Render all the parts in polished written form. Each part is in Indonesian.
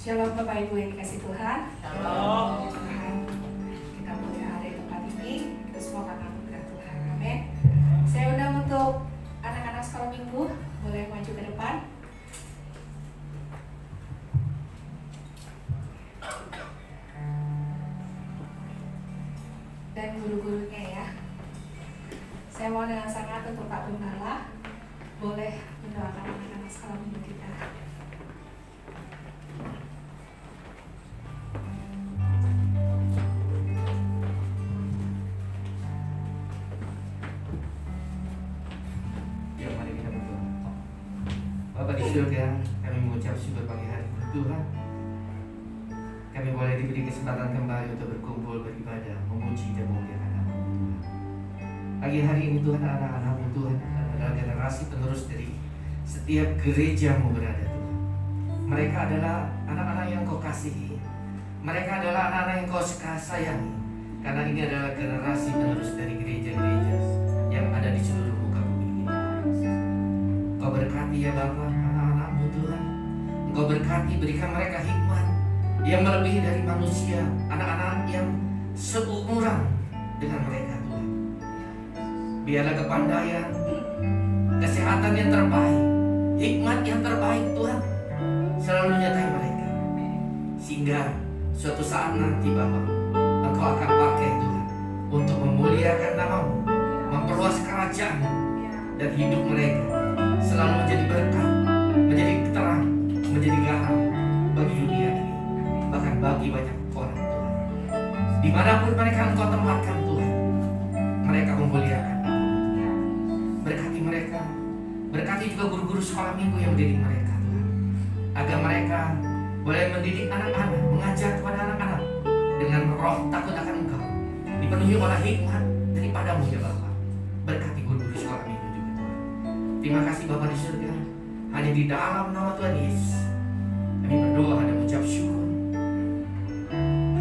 Shalom Bapak Ibu yang dikasih Tuhan. Shalom. Tuhan, kita boleh ada di tempat ini, itu semua karena anugerah Tuhan. Amin. Saya undang untuk anak-anak sekolah minggu, boleh maju ke depan. Dan guru-gurunya ya. Saya mau dengan sangat untuk Pak Gembala, boleh mendoakan anak-anak sekolah minggu kita. Bapak di surga, kami mengucap syukur pagi hari ini Tuhan. Kami boleh diberi kesempatan kembali untuk berkumpul, beribadah, memuji dan memuliakan nama-Mu Tuhan. Pagi hari ini Tuhan, anak-anak-Mu Tuhan adalah generasi penerus dari setiap gereja-Mu berada Tuhan. Mereka adalah anak-anak yang Kau kasihi. Mereka adalah anak-anak yang Kau sayangi. Karena ini adalah generasi penerus dari gereja-gereja yang ada di seluruh muka bumi ini. Kau berkati ya Bapa anak-anak-Mu Tuhan. Engkau berkati, berikan mereka hikmat yang melebihi dari manusia, anak-anak yang seumuran dengan mereka Tuhan. Biarlah kepandaian, kesehatan yang terbaik, hikmat yang terbaik Tuhan selalu menyertai mereka. Sehingga suatu saat nanti Bapa, Engkau akan pakai Tuhan untuk memuliakan nama-Mu, memperluas kerajaan-Mu, dan hidup mereka selalu menjadi berkat, menjadi terang, menjadi garam bagi dunia ini, bahkan bagi banyak orang Tuhan. Dimanapun mereka Engkau tempatkan Tuhan, mereka memuliakan nama-Mu. Berkati mereka, berkati juga guru-guru sekolah minggu yang mendidik mereka Tuhan, agar mereka boleh mendidik anak-anak, mengajar kepada anak-anak dengan roh takut akan Engkau, dipenuhi oleh hikmat daripada-Mu ya Bapa. Berkati guru-guru sekolah minggu juga Tuhan. Terima kasih Bapa di surga. Hanya di dalam nama Tuhan Yesus kami berdoa dan mengucap syukur.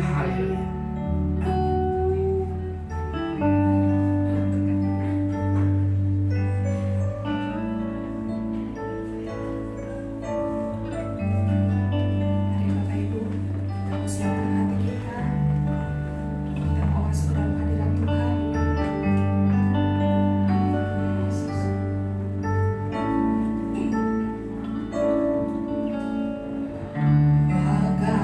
Haleluya. Mari Bapak Ibu, kita persiapkan hati kita. Kita mau masuk ke dalam hadirat Tuhan. Yesus. Bagai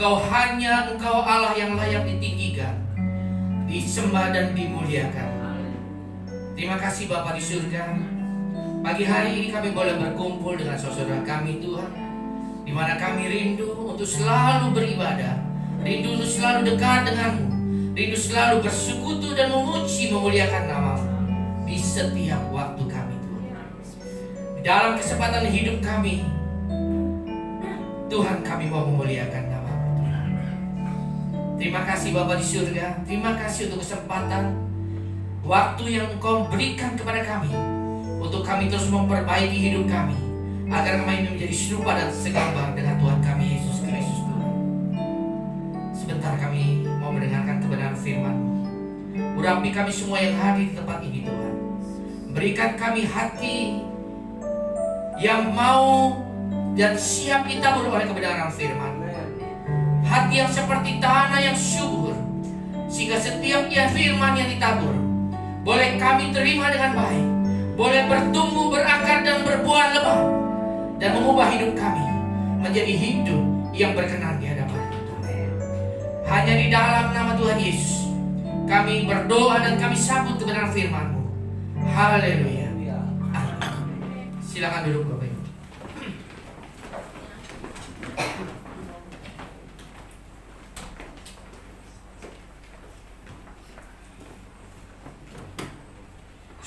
Engkau Allah yang layak ditinggikan, disembah dan dimuliakan. Terima kasih Bapa di surga. Pagi hari ini kami boleh berkumpul dengan saudara kami Tuhan, di mana kami rindu untuk selalu beribadah, rindu untuk selalu dekat denganmu, rindu selalu bersekutu dan memuji memuliakan nama-Mu di setiap waktu kami Tuhan. Di dalam kesempatan hidup kami Tuhan, kami mau memuliakan nama-Mu Tuhan. Terima kasih Bapa di surga. Terima kasih untuk kesempatan waktu yang Engkau berikan kepada kami, untuk kami terus memperbaiki hidup kami, agar kami menjadi serupa dan segambar dengan Tuhan kami Yesus Kristus Tuhan. Sebentar kami mau mendengarkan kebenaran firman-Mu. Urapi kami semua yang hadir di tempat ini Tuhan. Berikan kami hati yang mau dan siap ditabur oleh kebenaran firman-Mu. Hati yang seperti tanah yang subur, sehingga setiap firman yang ditabur boleh kami terima dengan baik, boleh bertumbuh, berakar dan berbuah lebat, dan mengubah hidup kami menjadi hidup yang berkenan di hadapan Tuhan. Hanya di dalam nama Tuhan Yesus kami berdoa dan kami sambut kebenaran firman-Mu. Haleluya. Amin. Silakan duduk Bapak Ibu.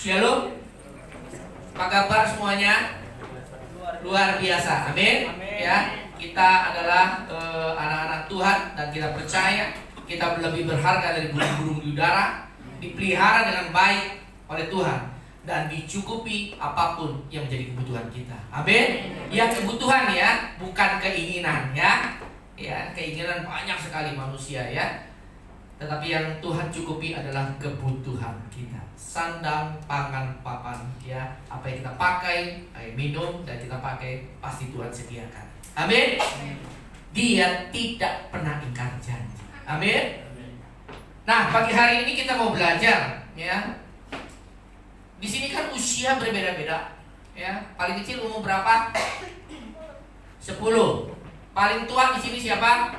Shalom. Apa kabar semuanya? Luar biasa. Amin. Ya, kita adalah anak-anak Tuhan dan kita percaya kita lebih berharga dari burung-burung di udara, dipelihara dengan baik oleh Tuhan dan dicukupi apapun yang menjadi kebutuhan kita. Amin. Ya, kebutuhan ya, bukan keinginan ya. Ya, keinginan banyak sekali manusia ya. Tetapi yang Tuhan cukupi adalah kebutuhan kita. Sandang, pangan, papan ya. Apa yang kita pakai, air minum dan kita pakai pasti Tuhan sediakan. Amin. Dia tidak pernah ingkar janji. Amin. Nah, pagi hari ini kita mau belajar ya. Di sini kan usia berbeda-beda ya. Paling kecil umur berapa? 10. Paling tua di sini siapa?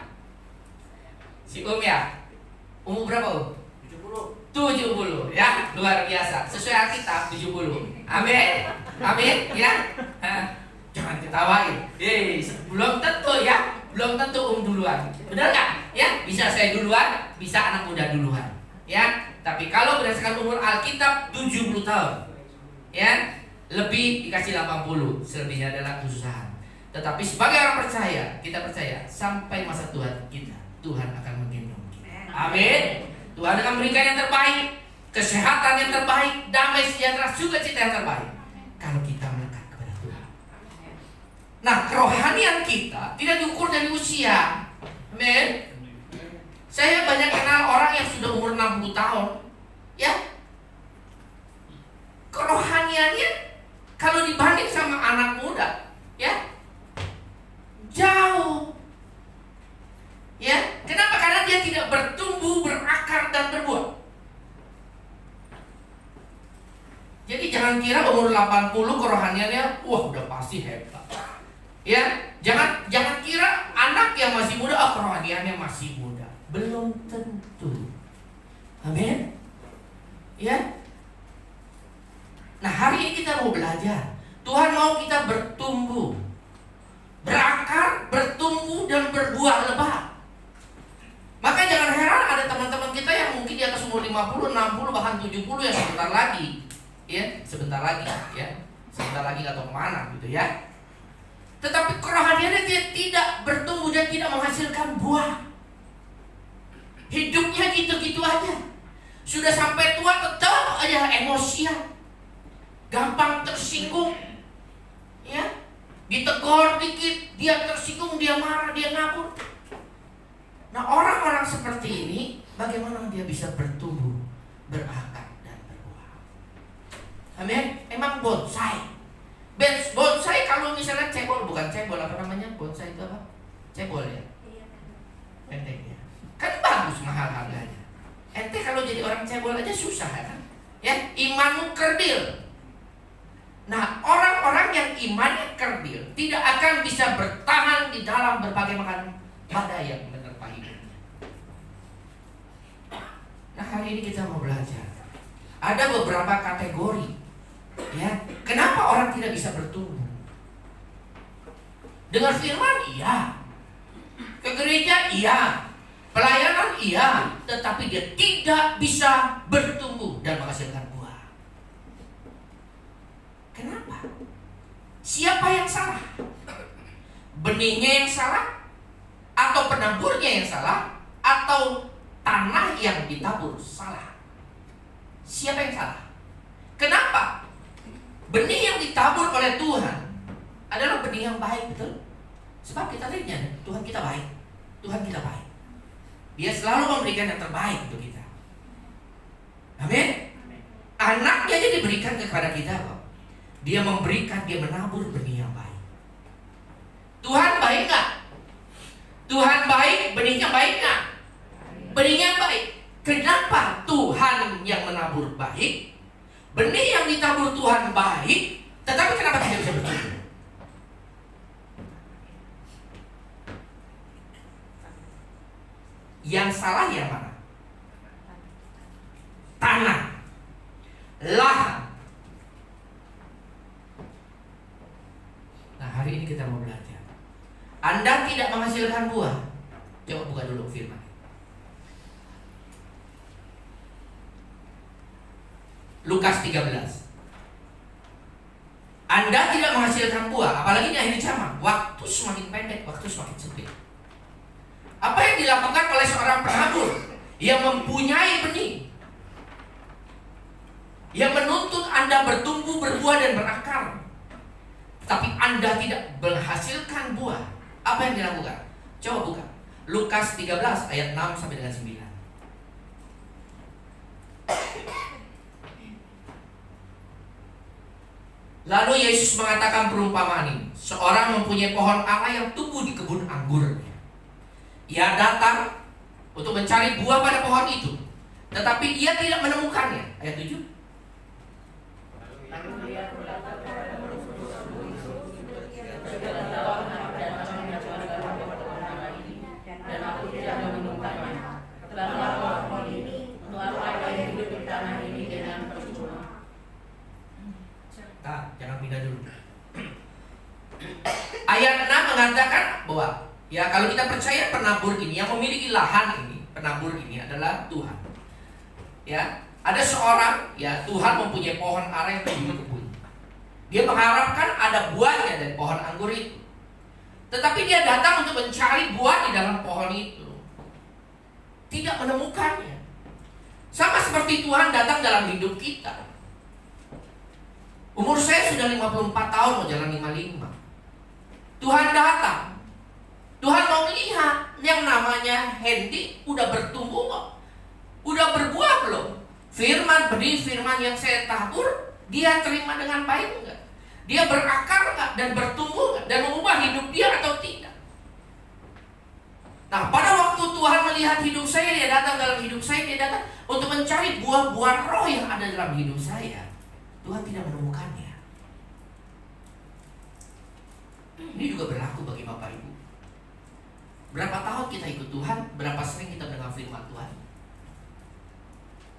Si ya. Umur berapa Om? 70 ya, luar biasa. Sesuai Alkitab 70. Amin. Amin ya. Jangan ketawain. Belum tentu ya. Belum tentu duluan. Benar nggak? Ya, bisa saya duluan, bisa anak muda duluan. Ya. Tapi kalau berdasarkan umur Alkitab 70 tahun. Ya. Lebih dikasih 80, selebihnya adalah kesusahan. Tetapi sebagai orang percaya, kita percaya sampai masa Tuhan kita, Tuhan akan menggendong kita. Amin. Tuhan akan berikan yang terbaik, kesehatan yang terbaik, damai sejahtera, sukacita yang terbaik kalau kita melekat kepada Tuhan. Nah, kerohanian kita tidak diukur dari usia. Amin. Saya banyak kenal orang yang sudah umur 60 tahun. Ya. Kerohaniannya kalau dibanding sama anak muda, ya, jauh. Ya, kenapa? Karena dia tidak bertumbuh, berakar dan berbuah. Jadi jangan kira umur 80 kerohaniannya wah udah pasti hebat. Ya, jangan kira anak yang masih muda kerohaniannya masih muda. Belum tentu. Amin. Ya. Nah, hari ini kita mau belajar. Tuhan mau kita bertumbuh, berakar, bertumbuh dan berbuah lebat. Maka jangan heran ada teman-teman kita yang mungkin di atas umur 50, 60, bahkan 70 yang sebentar lagi. Ya, sebentar lagi ya. Sebentar lagi nggak tahu kemana gitu ya. Tetapi kerohaniannya dia tidak bertumbuh dan tidak menghasilkan buah. Hidupnya gitu-gitu aja. Sudah sampai tua tetap aja emosian. Gampang tersinggung. Ya. Ditegur dikit, dia tersinggung, dia marah, dia ngabur. Nah, orang-orang seperti ini bagaimana dia bisa bertumbuh, berakar dan berbuah? Amin. Emang bonsai. Bonsai kalau misalnya cebol, bukan cebol, apa namanya? Bonsai itu apa? Cebol ya? Pendek ya. Kan bagus, mahal harganya. Ente kalau jadi orang cebol aja susah ya kan? Ya, imanmu kerdil. Nah, orang-orang yang imannya kerdil tidak akan bisa bertahan di dalam berbagai macam pada yang menerpa hidupnya. Nah, hari ini kita mau belajar. Ada beberapa kategori, ya. Kenapa orang tidak bisa bertumbuh? Dengar firman, iya. Ke gereja, iya. Pelayanan, iya. Tetapi dia tidak bisa bertumbuh dan menghasilkan buah. Kenapa? Siapa yang salah? Benihnya yang salah? Atau penaburnya yang salah? Atau tanah yang ditabur salah? Siapa yang salah? Kenapa? Benih yang ditabur oleh Tuhan adalah benih yang baik, betul? Sebab kita lihatnya, Tuhan kita baik. Tuhan kita baik. Dia selalu memberikan yang terbaik untuk kita. Amin. Anaknya aja diberikan kepada kita kok. Dia memberikan, dia menabur benih yang baik. Tuhan baik gak? Tuhan baik, benihnya baik gak? Benihnya baik. Kenapa Tuhan yang menabur baik? Benih yang ditabur Tuhan baik, tetapi kenapa tidak bisa bertumbuh? Yang salah yang mana? Tanah, lahan. Nah, hari ini kita mau belajar. Anda tidak menghasilkan buah. Coba buka dulu firman. Lukas 13. Anda tidak menghasilkan buah, apalagi di akhir zaman. Waktu semakin pendek, waktu semakin sempit. Apa yang dilakukan oleh seorang penabur yang mempunyai benih, yang menuntut Anda bertumbuh, berbuah dan berakar, tapi Anda tidak menghasilkan buah? Apa yang dilakukan? Coba buka Lukas 13 ayat 6 sampai dengan 9. Lalu Yesus mengatakan perumpamaan ini. Seorang mempunyai pohon ara yang tumbuh di kebun anggurnya. Ia datang untuk mencari buah pada pohon itu, tetapi ia tidak menemukannya. Ayat 7. Jangan pindah dulu. Ayat 6 mengatakan bahwa ya, kalau kita percaya penabur ini, yang memiliki lahan ini, penabur ini adalah Tuhan. Ya, ada seorang, ya, Tuhan mempunyai pohon ara yang tumbuh di kebun. Dia mengharapkan ada buahnya dari pohon anggur itu. Tetapi dia datang untuk mencari buah di dalam pohon itu. Tidak menemukannya. Sama seperti Tuhan datang dalam hidup kita. Umur saya sudah 54 tahun, mau jalan 55. Tuhan datang. Tuhan mau melihat yang namanya Hendy udah bertumbuh kok, udah berbuah belum? Firman, benih firman yang saya tabur, dia terima dengan baik enggak? Dia berakar enggak dan bertumbuh enggak dan mengubah hidup dia atau tidak? Nah, pada waktu Tuhan melihat hidup saya, dia datang dalam hidup saya, dia datang untuk mencari buah-buah roh yang ada dalam hidup saya. Tuhan tidak menemukannya. Ini juga berlaku bagi Bapak Ibu. Berapa tahun kita ikut Tuhan, berapa sering kita mendengar firman Tuhan.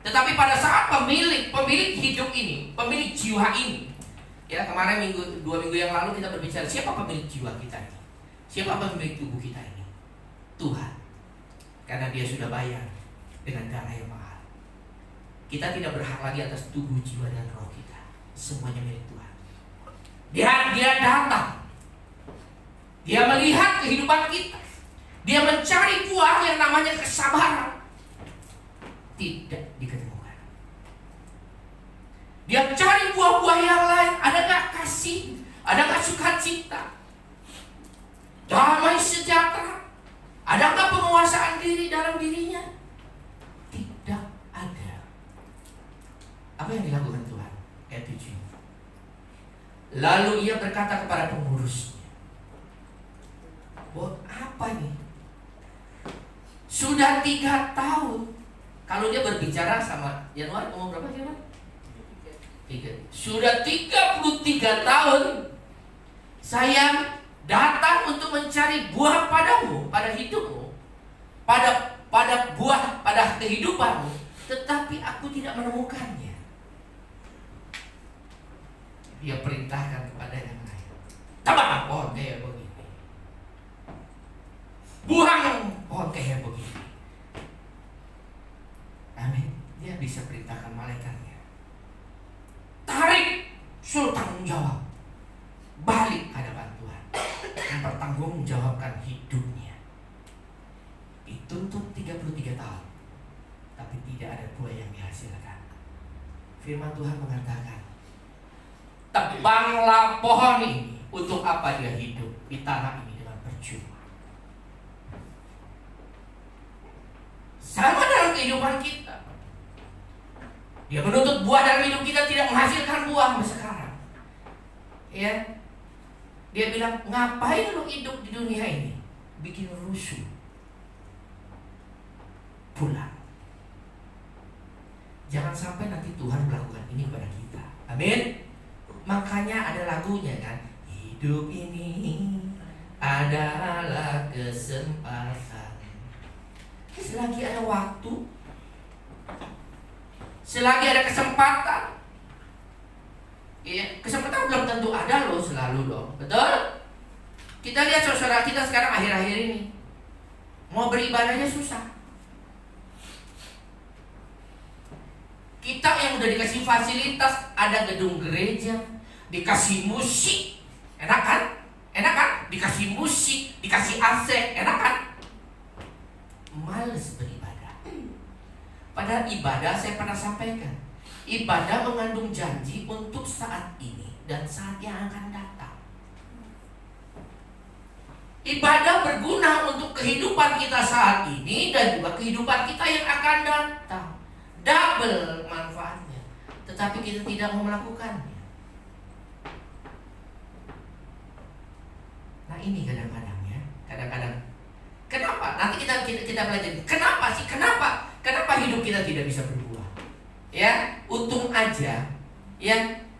Tetapi pada saat pemilik hidup ini, pemilik jiwa ini, ya, kemarin 2 minggu yang lalu kita berbicara, siapa pemilik jiwa kita ini? Siapa pemilik tubuh kita ini? Tuhan. Karena dia sudah bayar dengan darah yang mahal. Kita tidak berhak lagi atas tubuh, jiwa dan roh kita. Semuanya milik Tuhan. Dia datang. Dia melihat kehidupan kita. Dia mencari buah yang namanya kesabaran. Tidak diketemukan. Dia cari buah-buah yang lain. Ada gak kasih? Ada gak sukacita? Damai sejahtera? Ada gak penguasaan diri dalam dirinya? Tidak ada. Apa yang dilakukan Tuhan? Ayat 7. Lalu ia berkata kepada pengurusnya, buat apa nih? Sudah 3 tahun. Kalau dia berbicara sama Januari, ngomong berapa Januari? 3. Sudah 33 tahun saya datang untuk mencari buah padamu, pada hidupmu. pada buah, pada kehidupanmu, tetapi aku tidak menemukannya. Dia perintahkan kepada yang lain, tebang pohon kayak begini, buang pohon kayak begini. Amin. Dia bisa perintahkan malaikatnya, tarik, suruh tanggung jawab, balik hadapan Tuhan, mempertanggungjawabkan hidupnya. Dituntut 33 tahun, tapi tidak ada buah yang dihasilkan. Firman Tuhan mengatakan, tebanglah pohon ini. Untuk apa dia hidup di tanah ini dengan percuma? Sama dalam kehidupan kita. Dia menuntut buah dalam hidup kita, tidak menghasilkan buah sampai sekarang. Ya, dia bilang, ngapain lu hidup di dunia ini? Bikin rusuh. Pulang. Jangan sampai nanti Tuhan melakukan ini kepada kita. Amin. Makanya ada lagunya kan, hidup ini adalah kesempatan. Selagi ada waktu, selagi ada kesempatan, ya, kesempatan belum tentu ada loh selalu dong. Betul? Kita lihat saudara kita sekarang akhir-akhir ini mau beribadahnya susah. Kita yang udah dikasih fasilitas, ada gedung gereja, dikasih musik, enak kan? Enak kan? Dikasih musik, dikasih AC, enak kan? Males beribadah. Padahal ibadah, saya pernah sampaikan, ibadah mengandung janji untuk saat ini dan saat yang akan datang. Ibadah berguna untuk kehidupan kita saat ini dan juga kehidupan kita yang akan datang. Double manfaatnya. Tetapi kita tidak mau melakukannya. Nah ini kadang-kadang ya, kadang-kadang. Kenapa? Nanti kita belajar. Kenapa sih? Kenapa hidup kita tidak bisa berbuah? Ya, untung aja, ya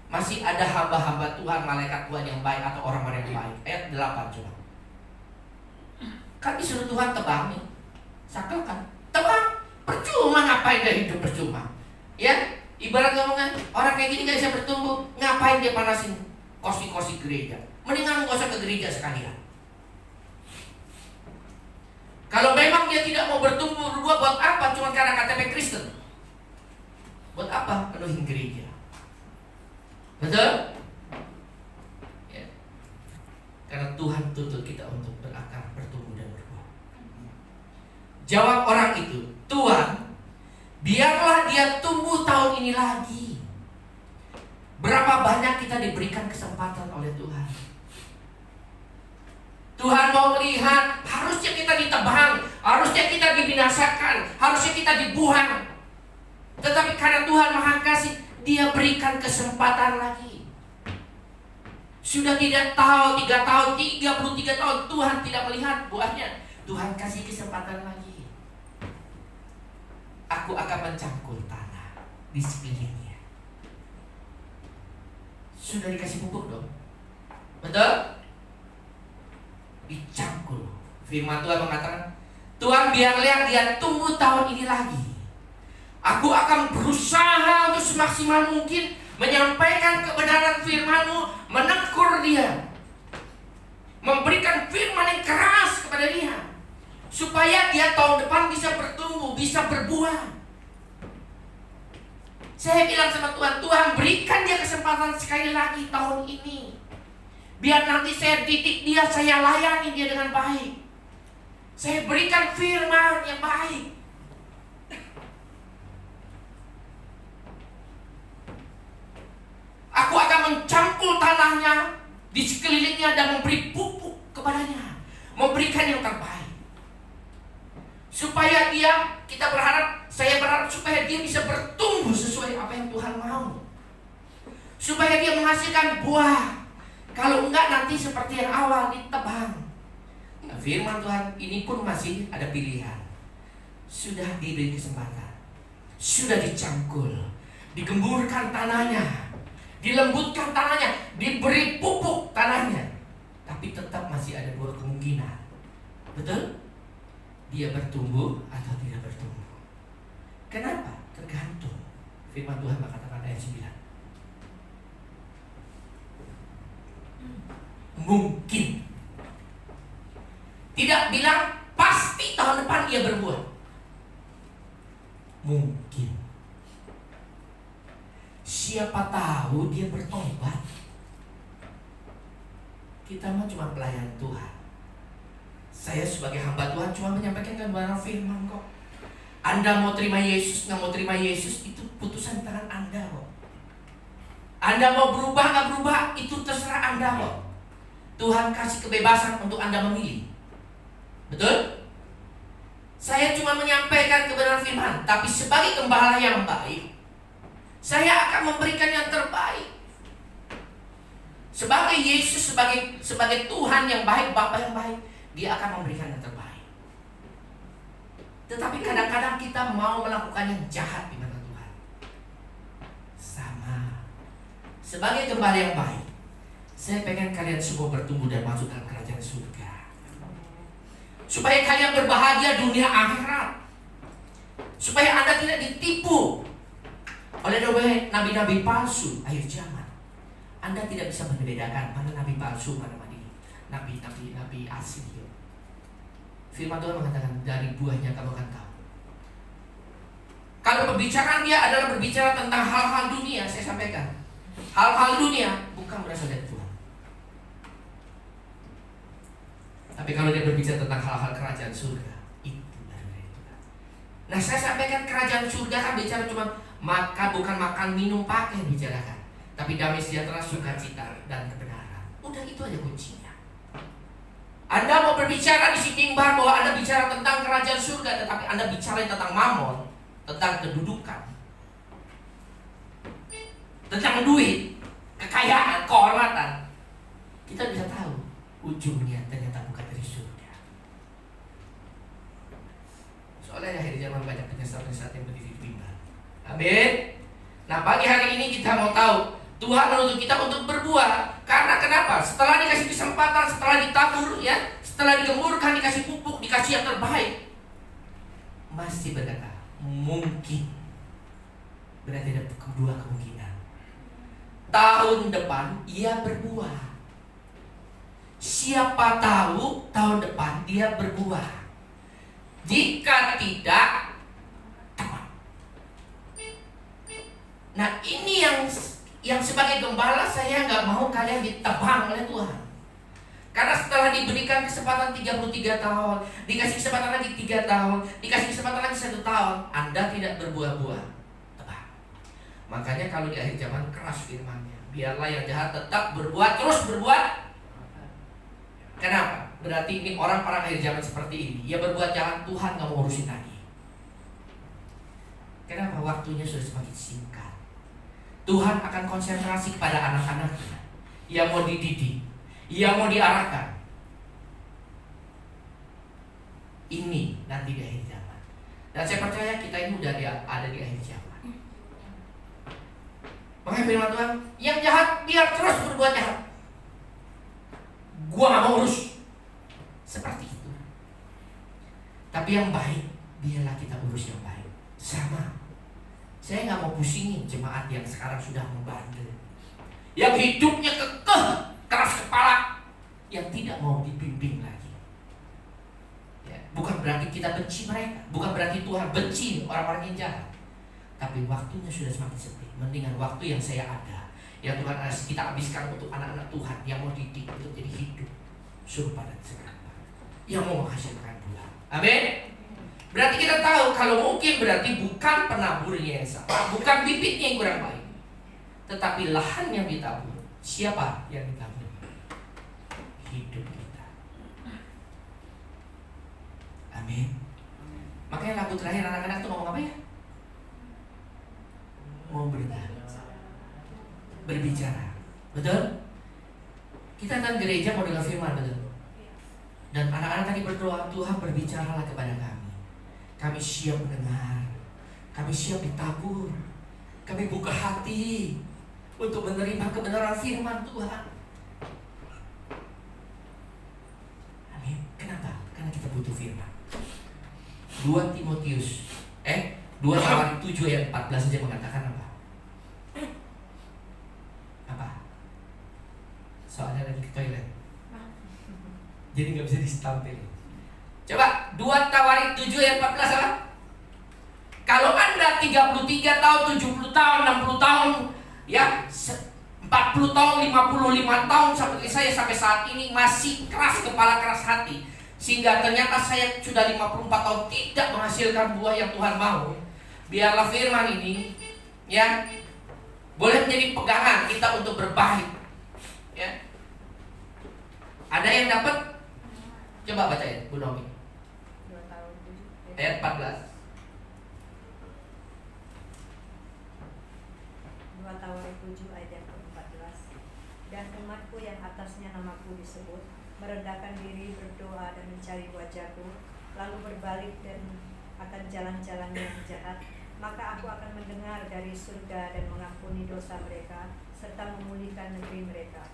masih ada hamba-hamba Tuhan, malaikat Tuhan yang baik atau orang-orang yang baik. Ayat 8 coba. Kan disuruh Tuhan tebang nih, sakelkan, tebang. Percuma, ngapain dia hidup percuma? Ya, ibarat ngomongan orang kayak gini gak bisa bertumbuh, ngapain dia panasin kursi-kursi gereja? Mendingan gak usah ke gereja sekalian. Kalau memang dia tidak mau bertumbuh berbuah, buat apa? Cuma karena KTP Kristen. Buat apa penuhin gereja? Betul? Ya. Karena Tuhan tuntut kita untuk berakar, bertumbuh dan berbuah. Jawab orang itu, Tuhan, biarlah dia tumbuh tahun ini lagi. Berapa banyak kita diberikan kesempatan oleh Tuhan. Tuhan mau melihat, harusnya kita ditebang, harusnya kita dibinasakan, harusnya kita dibuang. Tetapi karena Tuhan Maha Kasih, Dia berikan kesempatan lagi. Sudah tidak tahu 3 tahun, 33 tahun Tuhan tidak melihat buahnya. Tuhan kasih kesempatan lagi. Aku akan mencangkul tanah di sekelilingnya. Sudah dikasih pupuk dong? Betul? Dicangkul. Firman Tuhan mengatakan, Tuhan biarlah dia tumbuh tahun ini lagi. Aku akan berusaha untuk semaksimal mungkin menyampaikan kebenaran firman-Mu, menegur dia, memberikan firman yang keras kepada dia, supaya dia tahun depan bisa bertumbuh, bisa berbuah. Saya bilang sama Tuhan, Tuhan berikan dia kesempatan sekali lagi tahun ini. Biar nanti saya didik dia, saya layani dia dengan baik. Saya berikan firman yang baik. Aku akan mencangkul tanahnya di sekelilingnya dan memberi pupuk kepadanya, memberikan yang terbaik. Supaya dia, saya berharap supaya dia bisa bertumbuh sesuai apa yang Tuhan mau. Supaya dia menghasilkan buah. Kalau enggak nanti seperti yang awal ditebang. Nah, firman Tuhan ini pun masih ada pilihan. Sudah diberi kesempatan, sudah dicangkul, digemburkan tanahnya, dilembutkan tanahnya, diberi pupuk tanahnya, tapi tetap masih ada 2 kemungkinan. Betul? dia bertumbuh atau tidak bertumbuh. Kenapa? Tergantung. Firman Tuhan berkata ayat 9. Mungkin. Tidak bilang pasti tahun depan ia berbuah. Mungkin. Siapa tahu dia bertobat. Kita mah cuma pelayan Tuhan. Saya sebagai hamba Tuhan cuma menyampaikan kebenaran firman kok. Anda mau terima Yesus, nggak mau terima Yesus, itu putusan tangan Anda kok. Anda mau berubah, nggak berubah, itu terserah Anda kok. Tuhan kasih kebebasan untuk Anda memilih. Betul? Saya cuma menyampaikan kebenaran firman, tapi sebagai gembala yang baik, saya akan memberikan yang terbaik. Sebagai Yesus, sebagai Tuhan yang baik, Bapa yang baik, Dia akan memberikan yang terbaik. Tetapi kadang-kadang kita mau melakukan yang jahat di mata Tuhan. Sama. Sebagai gembala yang baik, saya pengen kalian semua bertumbuh dan masuk dalam kerajaan surga. Supaya kalian berbahagia dunia akhirat. Supaya Anda tidak ditipu oleh nabi-nabi palsu akhir zaman. Anda tidak bisa membedakan mana nabi palsu, mana nabi asli. Firman Tuhan mengatakan dari buahnya kamu akan tahu. Kalau pembicaraan dia adalah berbicara tentang hal-hal dunia, saya sampaikan, hal-hal dunia bukan berasal dari Tuhan. Tapi kalau dia berbicara tentang hal-hal kerajaan surga, itu dari Tuhan. Nah, saya sampaikan kerajaan surga kan bicara cuma bukan makan, minum, pakai bicarakan, tapi damai sejahtera, sukacita dan kebenaran. Udah, itu aja kuncinya. Anda mau berbicara di sini mimbar bahwa Anda bicara tentang kerajaan surga, tetapi Anda bicara tentang mamon, tentang kedudukan, tentang duit, kekayaan, kehormatan, kita bisa tahu ujungnya ternyata bukan dari surga. Soalnya akhir zaman banyak penyesat-penyesat yang berdiri di mimbar. Amin. Nah, pagi hari ini kita mau tahu Tuhan menuntut kita untuk berbuah. Karena kenapa? Setelah dikasih kesempatan, setelah ditabur, ya, setelah digemburkan, dikasih pupuk, dikasih yang terbaik, masih berkata mungkin. Berarti ada kedua kemungkinan. Tahun depan ia berbuah. Siapa tahu tahun depan dia berbuah. Jika tidak, teman. Nah, ini yang sebagai gembala saya nggak mau kalian ditebang oleh Tuhan. Karena setelah diberikan kesempatan 33 tahun, dikasih kesempatan lagi 3 tahun, dikasih kesempatan lagi 1 tahun, Anda tidak berbuah-buah, tebang. Makanya kalau di akhir zaman keras firman-Nya, biarlah yang jahat tetap berbuat, terus berbuat. Kenapa? Berarti ini orang-orang akhir zaman seperti ini, ya berbuat jahat, Tuhan nggak mau urusin lagi. Kenapa? Waktunya sudah semakin singkat. Tuhan akan konsentrasi kepada anak-anaknya yang mau dididik, yang mau diarahkan. Ini nanti di akhir zaman. Dan saya percaya kita ini udah ada di akhir zaman. Makanya firman Tuhan, yang jahat biar terus berbuat jahat, gua gak mau urus. Seperti itu. Tapi yang baik, biarlah kita urus yang baik. Sama. Saya nggak mau pusingin jemaat yang sekarang sudah membandel, yang hidupnya kekeh, keras kepala, yang tidak mau dibimbing lagi. Ya, bukan berarti kita benci mereka, bukan berarti Tuhan benci orang-orang yang jahat. Tapi waktunya sudah semakin sempit. Mendingan waktu yang saya ada, yang Tuhan kita habiskan untuk anak-anak Tuhan yang mau didik untuk jadi hidup serupa dan serupa, yang mau menghasilkan buah. Amin. Berarti kita tahu kalau mungkin berarti bukan penaburnya yang salah, bukan bibitnya yang kurang baik, tetapi lahan yang ditabur. Siapa yang ditabur? Hidup kita. Amin. Makanya lagu terakhir anak-anak itu ngomong apa ya? Mau berbicara. Betul? Kita kan gereja mau dengar firman, betul? Dan anak-anak tadi berdoa, Tuhan berbicaralah kepada kami. Kami siap mendengar, kami siap ditabur, kami buka hati untuk menerima kebenaran firman Tuhan. Amin. Kenapa? Karena kita butuh firman. 2 Timotius 2 Tawarik 7 ayat 14 saja mengatakan apa? Apa? Soalnya lagi ke toilet, jadi nggak bisa distampil. Coba 2 Tawarik 7 ayat 14 apa? Kalau Anda 33 tahun, 70 tahun, 60 tahun, ya 40 tahun, 55 tahun seperti saya sampai saat ini masih keras kepala, keras hati, sehingga ternyata saya sudah 54 tahun tidak menghasilkan buah yang Tuhan mau, biarlah firman ini ya boleh menjadi pegangan kita untuk berbaik. Ya. Ada yang dapat? Coba baca ya, Bu Nomi. 2 tahun 7 Ayat 14. 2 Tawarik 7 ayat yang ke-14. Dan umatku yang atasnya namaku disebut merendahkan diri, berdoa dan mencari wajahku, lalu berbalik dan akan jalan-jalan yang jahat, maka aku akan mendengar dari surga dan mengampuni dosa mereka serta memulihkan negeri mereka.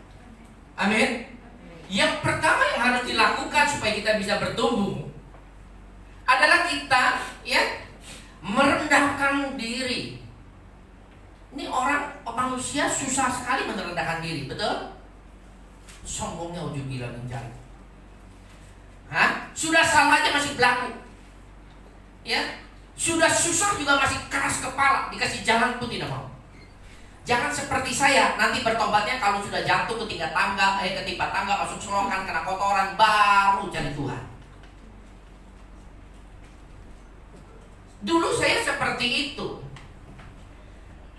Amin. Yang pertama yang harus dilakukan supaya kita bisa bertumbuh adalah kita ya merendahkan diri. Ini manusia susah sekali merendahkan diri, betul? Sombongnya ujung bilang menjadi. Sudah salah aja masih berlaku. Ya, sudah susah juga masih keras kepala, dikasih jalan pun tidak mau. Jangan seperti saya, nanti bertobatnya kalau sudah jatuh ketimpa tangga, masuk selokan, kena kotoran, baru cari Tuhan. Dulu saya seperti itu.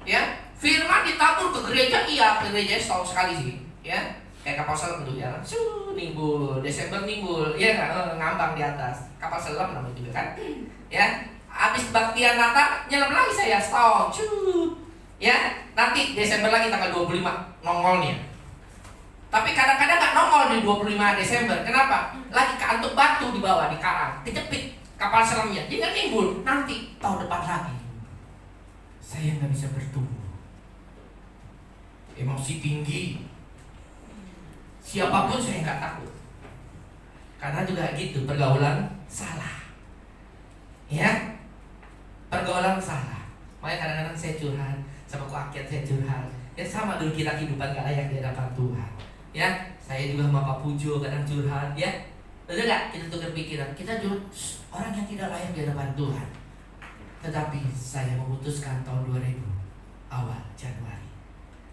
Ya, firman ditabur ke gereja, ke gereja setahun sekali sih, ya. Kayak kapal selam bentuknya, nimbul, Desember nimbul, ya ngambang di atas. Kapal selam namanya juga kan, ya. Habis kebaktian Natal, nyelam lagi saya setahun, ya. Nanti Desember lagi tanggal 25 nongolnya. Tapi kadang-kadang nggak nongol di 25 Desember, kenapa? Lagi keantuk batu di bawah, di karang, kejepit kapal selamnya, jadi nggak nimbul. Nanti tahun depan lagi. Saya nggak bisa bertumbuh, emosi tinggi, siapapun saya nggak takut, karena juga gitu pergaulan salah, ya pergaulan salah. Makanya kadang-kadang saya curhat sama kuakiat, saya curhat, ya sama dulu kita kehidupan gak layak di hadapan Tuhan, ya saya juga sama Pak Pujo kadang curhat, ya betul nggak? Kita tukar pikiran, kita juga orang yang tidak layak di hadapan Tuhan. Tetapi saya memutuskan tahun 2000 awal Januari,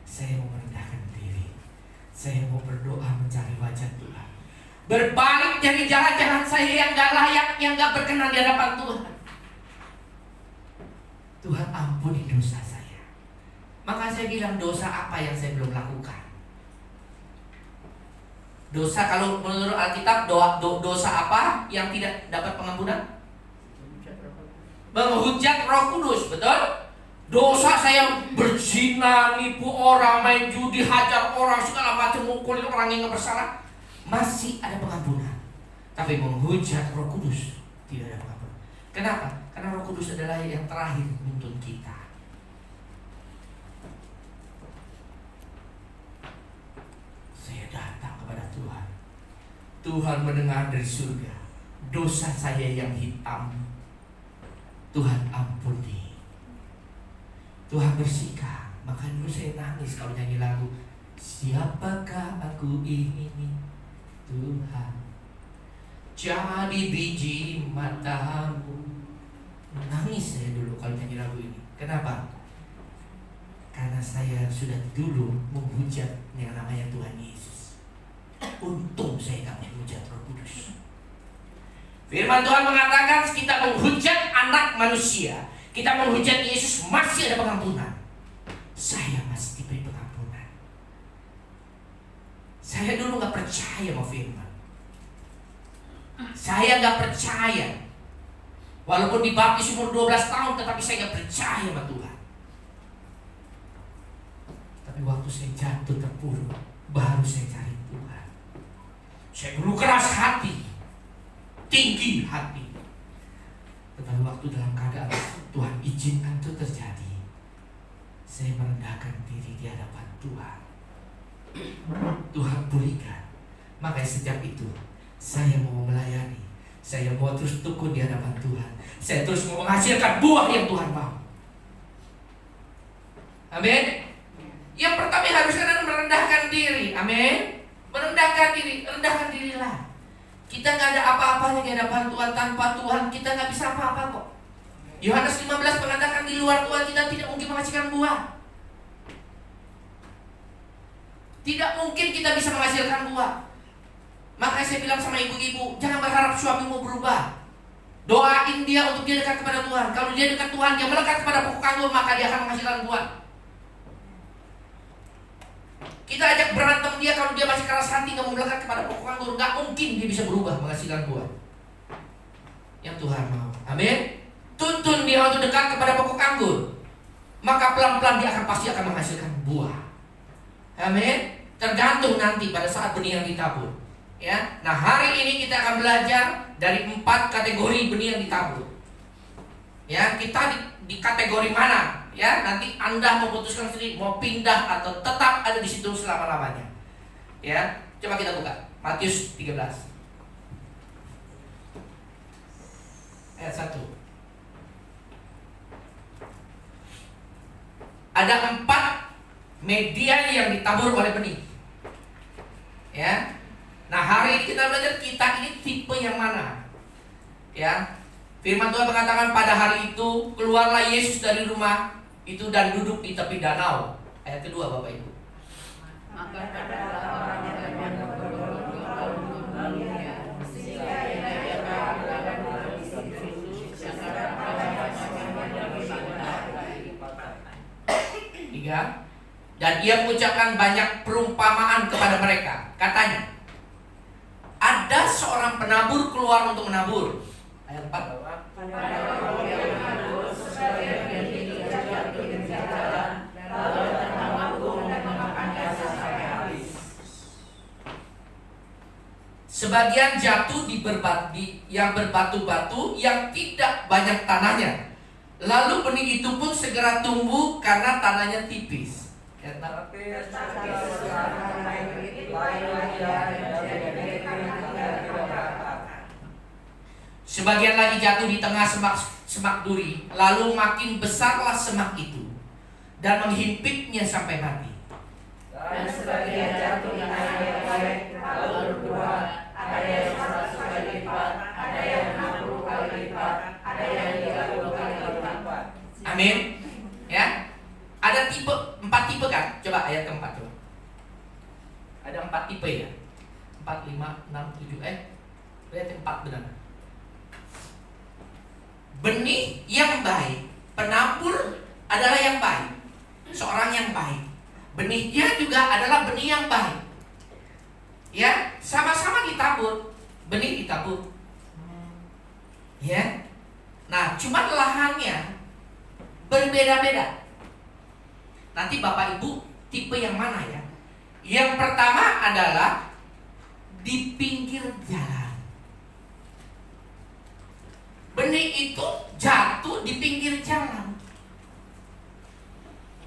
saya mau merendahkan diri, saya mau berdoa mencari wajah Tuhan, berbalik dari jalan-jalan saya yang gak layak, yang gak berkenan di hadapan Tuhan. Tuhan ampuni dosa saya. Maka saya bilang, dosa apa yang saya belum lakukan? Dosa kalau menurut Alkitab, dosa apa yang tidak dapat pengampunan? Menghujat Roh Kudus, betul? Dosa saya berzina, nipu orang, main judi, hajar orang, segala macam, mukulin orang yang gak bersalah, masih ada pengampunan. Tapi menghujat Roh Kudus tidak ada pengampunan. Kenapa? Karena Roh Kudus adalah yang terakhir menuntun kita. Saya datang kepada Tuhan. Tuhan mendengar dari surga, dosa saya yang hitam, Tuhan ampuni, Tuhan bersihkan. Maka dulu saya nangis kalau nyanyi lagu, siapakah aku ini Tuhan, jadi biji matamu. Nangis saya dulu kalau nyanyi lagu ini. Kenapa? Karena saya sudah dulu menghujat yang namanya Tuhan Yesus. Untung saya tak menghujat Roh Kudus. Firman Tuhan mengatakan kita menghujat anak manusia, kita menghujat Yesus, masih ada pengampunan. Saya masih diberi pengampunan. Saya dulu gak percaya sama firman. Saya gak percaya. Walaupun dibaptis umur 12 tahun, tetapi saya gak percaya sama Tuhan. Tapi waktu saya jatuh terpuruk, baru saya cari Tuhan. Saya dulu keras hati, tinggi hati. Tetapi waktu dalam keadaan Tuhan izinkan itu terjadi, saya merendahkan diri di hadapan Tuhan. Tuhan pulihkan. Makanya sejak itu saya mau melayani, Saya mau terus tekun di hadapan Tuhan. Saya terus mau menghasilkan buah yang Tuhan mau. Amin. Yang pertama harusnya merendahkan diri. Amin. Merendahkan diri, rendahkan dirilah. Kita nggak ada apa-apanya di hadapan Tuhan. Tanpa Tuhan kita nggak bisa apa-apa kok. Yohanes 15 mengatakan di luar Tuhan kita tidak mungkin menghasilkan buah. Tidak mungkin kita bisa menghasilkan buah. Makanya saya bilang sama ibu-ibu, jangan berharap suamimu berubah. Doain dia untuk dia dekat kepada Tuhan. Kalau dia dekat Tuhan, dia melekat kepada pokok anggur, maka dia akan menghasilkan buah. Kita ajak berantem dia, kalau dia masih keras hati, nggak mau melekat kepada pokok anggur, nggak mungkin dia bisa berubah menghasilkan buah yang Tuhan mau. Amin. Tuntun dia untuk dekat kepada pokok anggur, maka pelan-pelan dia pasti akan menghasilkan buah. Amin. Tergantung nanti pada saat benih yang ditabur. Ya, nah hari ini kita akan belajar dari 4 kategori benih yang ditabur. Ya, kita di kategori mana? Ya, nanti Anda memutuskan sendiri mau pindah atau tetap ada di situ selama-lamanya. Ya, coba kita buka Matius 13 ayat 1. Ada 4 media yang ditabur oleh benih. Ya. Nah, hari ini kita belajar kita ini tipe yang mana. Ya. Firman Tuhan mengatakan pada hari itu keluarlah Yesus dari rumah itu dan duduk di tepi danau. Ayat kedua Bapak Ibu. Maka katakanlah orang yang Tiga. Dan ia mengucapkan banyak perumpamaan kepada mereka. Katanya, ada seorang penabur keluar untuk menabur. Ayat 4. Sebagian jatuh yang berbatu-batu yang tidak banyak tanahnya. Lalu benih itu pun segera tumbuh karena tanahnya tipis. Sebagian lagi jatuh di tengah semak duri, lalu makin besarlah semak itu dan menghimpitnya sampai mati. Dan sebagian jatuh di tanah yang baik, lalu berbuah, ada yang 100 kali lipat, ada yang 60 kali lipat, ada yang 30 kali lipat. Amin. Ya. Ada 4 tipe kan? Coba ayat keempat coba. Ada 4 tipe ya. 4, 5, 6, 7. Lihat yang 4 benar. Benih yang baik, penabur adalah yang baik. Seorang yang baik. Benihnya juga adalah benih yang baik. Ya, sama-sama ditabur. Benih ditabur. Ya. Nah, cuma lahannya berbeda-beda. Nanti Bapak Ibu tipe yang mana ya? Yang pertama adalah di pinggir jalan. Benih itu jatuh di pinggir jalan.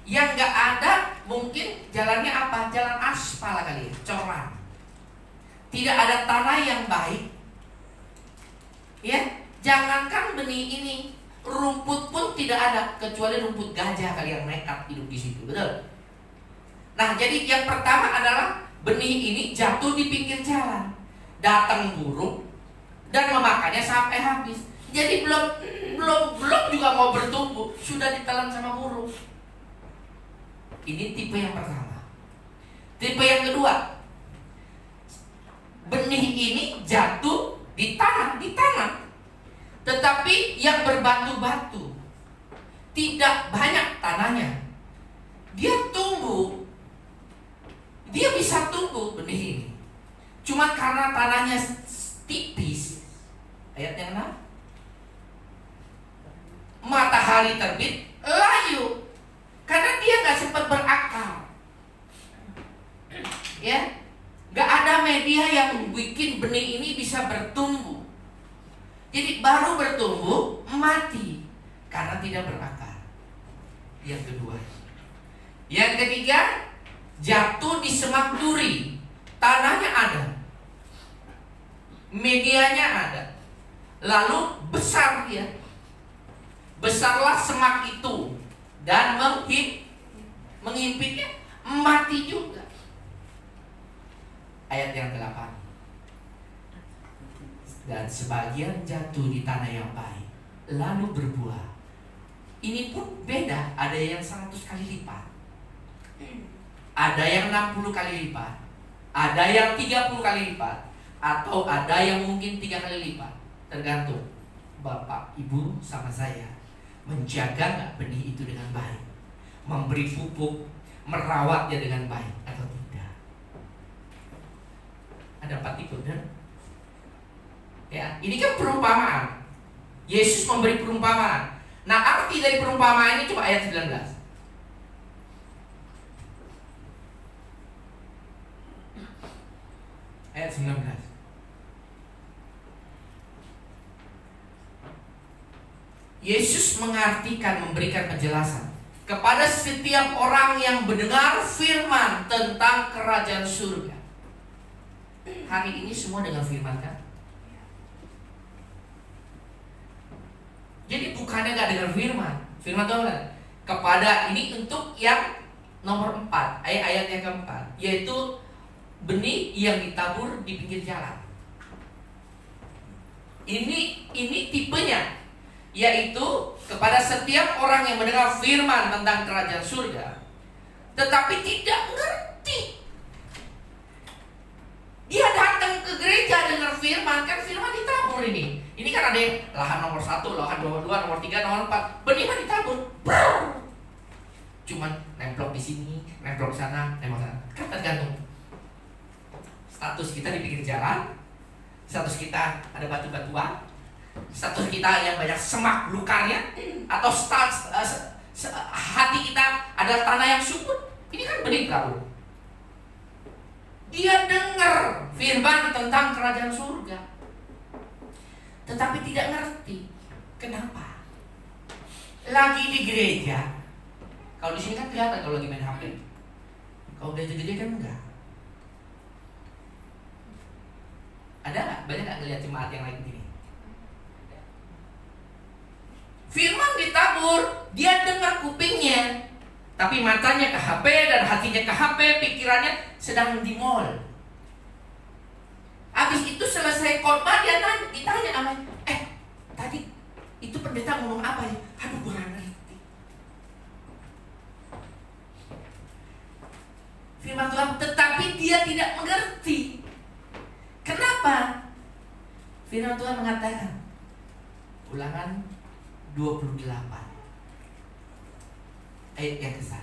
Yang gak ada mungkin jalannya apa? Jalan aspal kali ya, coran. Tidak ada tanah yang baik. Ya, jangankan benih ini, rumput pun tidak ada kecuali rumput gajah kali yang nekat hidup di situ, betul? Nah, jadi yang pertama adalah benih ini jatuh di pinggir jalan. Datang burung dan memakannya sampai habis. Jadi belum juga mau bertumbuh, sudah ditelan sama burung. Ini tipe yang pertama. Tipe yang kedua, benih ini jatuh di tanah, tetapi yang berbatu-batu, tidak banyak tanahnya. Dia tumbuh, dia bisa tumbuh benih ini. Cuma karena tanahnya tipis. Ayat yang 6. Matahari terbit, layu. Karena dia gak sempat berakar. Ya, gak ada media yang bikin benih ini bisa bertumbuh. Jadi baru bertumbuh, mati karena tidak berakar. Yang kedua. Yang ketiga, jatuh di semak duri. Tanahnya ada, medianya ada, Lalu besar dia. Besarlah semak itu dan menghimpitnya, mati juga. Ayat yang 8. Dan sebagian jatuh di tanah yang baik, lalu berbuah. Ini pun beda, ada yang 100 kali lipat, ada yang 60 kali lipat, ada yang 30 kali lipat, atau ada yang mungkin 3 kali lipat. Tergantung Bapak, Ibu, sama saya menjaga nggak benih itu dengan baik, memberi pupuk, merawatnya dengan baik atau tidak. Ada 4 tipe, kan? Ya, ini kan perumpamaan. Yesus memberi perumpamaan. Nah, arti dari perumpamaan ini coba ayat 19. Ayat 19. Yesus mengartikan, memberikan penjelasan kepada setiap orang yang mendengar firman tentang kerajaan surga. Hari ini semua dengar firman, kan? Jadi bukannya gak dengar firman. Firman Tuhan kan? Kepada ini untuk yang nomor 4, ayat yang keempat, yaitu benih yang ditabur di pinggir jalan. Ini tipenya, yaitu kepada setiap orang yang mendengar firman tentang kerajaan surga, tetapi tidak mengerti. Dia datang ke gereja dengar firman, kan firman ditabur ini. Ini kan ada yang lahan nomor 1, lahan nomor 2, nomor 3, nomor 4. Benih kan ditabur. Cuman nemplok di sini, nemplok di sana, nemplok sana. Kan tergantung status kita di pinggir jalan, status kita ada batu-batuan, status kita yang banyak semak lukarnya, atau hati kita ada tanah yang subur. Ini kan benih tabur. Dia dengar firman tentang kerajaan surga, tetapi tidak ngerti. Kenapa? Lagi di gereja. Kalau di sini kan kelihatan kalau lagi main HP. Kalau gereja-gereja kan enggak. Ada nggak? Banyak nggak ngeliat jemaat yang lain begini? Firman ditabur, dia dengar kupingnya, tapi matanya ke HP dan hatinya ke HP, pikirannya sedang di mall. Habis itu selesai khotbah dia ditanya sama, tadi itu pendeta ngomong apa ya? Aduh, gue nggak ngerti. Firman Tuhan, tetapi dia tidak mengerti. Kenapa? Firman Tuhan mengatakan, Ulangan 28 ayat yang ke-1.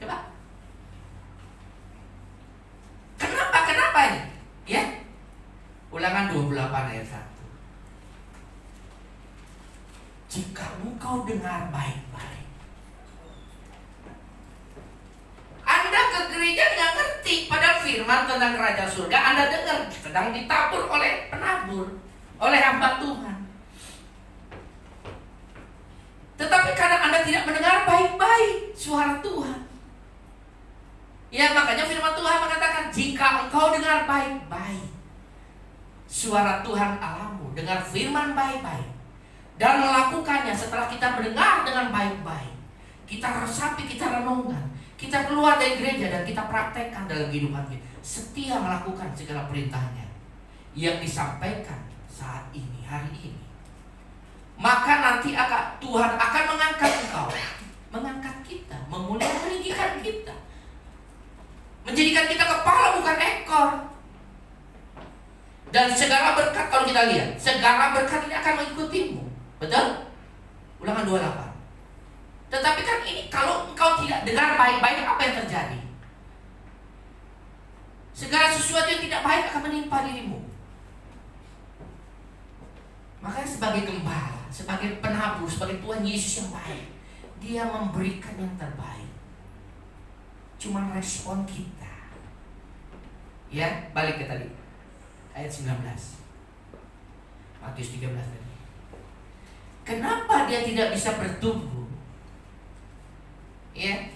Coba. Kenapa ini? Ya. Ulangan 28 ayat 1. Jika engkau dengar baik-baik. Anda ke gereja nggak ngerti, padahal firman tentang kerajaan surga Anda dengar sedang ditabur oleh penabur, oleh hamba Tuhan. Tetapi karena Anda tidak mendengar baik-baik suara Tuhan. Ya, makanya firman Tuhan mengatakan, jika engkau dengar baik-baik suara Tuhan Allahmu, dengar firman baik-baik dan melakukannya. Setelah kita mendengar dengan baik-baik, kita resapi, kita renungkan, kita keluar dari gereja dan kita praktekkan dalam kehidupan kita, setia melakukan segala perintahnya yang disampaikan saat ini, hari ini, maka nanti Tuhan akan mengangkat engkau, mengangkat kita, meninggikan kita, menjadikan kita kepala bukan ekor. Dan segala berkat, kalau kita lihat, segala berkat ini akan mengikutimu. Betul? Ulangan 28. Tetapi kan ini kalau engkau tidak dengar baik-baik, apa yang terjadi? Segala sesuatu yang tidak baik akan menimpa dirimu. Makanya sebagai gembala, sebagai penabur, sebagai Tuhan Yesus yang baik, Dia memberikan yang terbaik. Cuma respon kita. Ya, balik ke tadi ayat 19 Matius 13 tadi. Kenapa dia tidak bisa bertumbuh? Ya,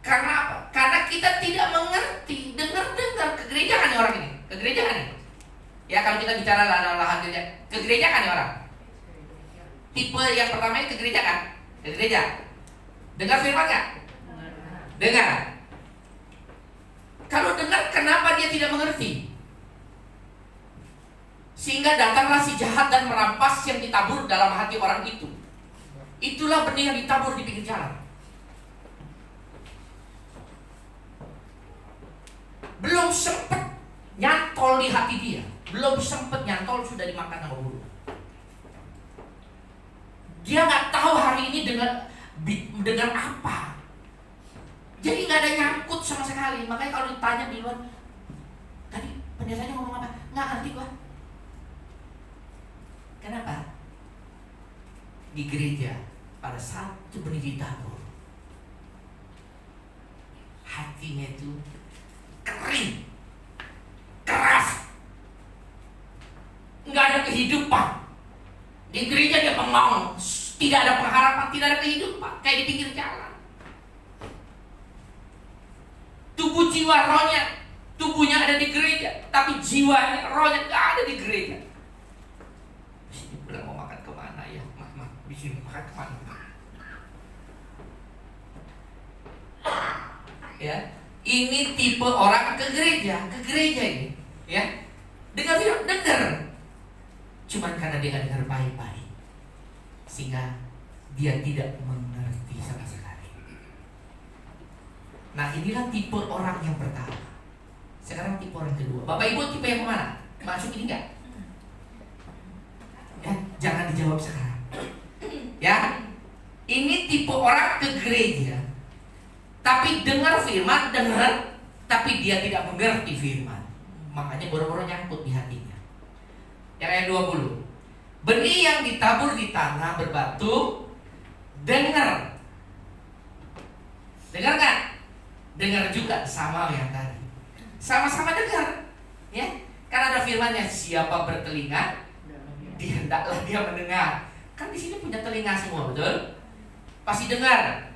karena apa? Karena kita tidak mengerti. Dengar ke gereja kan orang ini, ke gereja kan ini. Ya kalau kita bicara lahan gereja, ke gereja kan ya orang? Tipe yang pertama ke gereja kan? Ke gereja. Dengar firman nggak? Dengar. Kalau dengar, kenapa dia tidak mengerti? Sehingga datanglah si jahat dan merampas yang ditabur dalam hati orang itu. Itulah benih yang ditabur di pinggir jalan. Belum sempat nyantol di hati dia, belum sempat nyantol sudah dimakan sama burung. Dia nggak tahu hari ini dengan apa. Jadi nggak ada nyangkut sama sekali. Makanya kalau ditanya di luar, tadi pendetanya ngomong apa? Nggak ngerti gua. Kenapa? Di gereja pada saat itu benih ditabur, hatinya itu kering, keras, nggak ada kehidupan. Di gereja dia bengong, tidak ada pengharapan, tidak ada kehidupan, kayak di pinggir jalan. Tubuh jiwa rohnya, tubuhnya ada di gereja, tapi jiwanya, rohnya nggak ada di gereja. Sini udah mau makan kemana ya? Mah, bising makan kemana? Ya, ini tipe orang ke gereja ini, ya. Dengar film, dengar. Cuman karena dia dengar baik-baik, sehingga dia tidak mengerti sama sekali. Nah, inilah tipe orang yang pertama. Sekarang tipe orang kedua. Bapak Ibu tipe yang mana? Masuk ini enggak? Ya, jangan dijawab sekarang. Ya, ini tipe orang ke gereja, tapi dengar firman, tapi dia tidak mengerti firman. Makanya boro-boro nyangkut di hatinya. Yang ayat 20. Benih yang ditabur di tanah berbatu, dengar. Dengar kan? Dengar juga sama yang tadi. Sama-sama dengar. Ya, karena ada firmannya, siapa bertelinga, hendaklah dia mendengar. Kan di sini punya telinga semua, betul? Pasti dengar.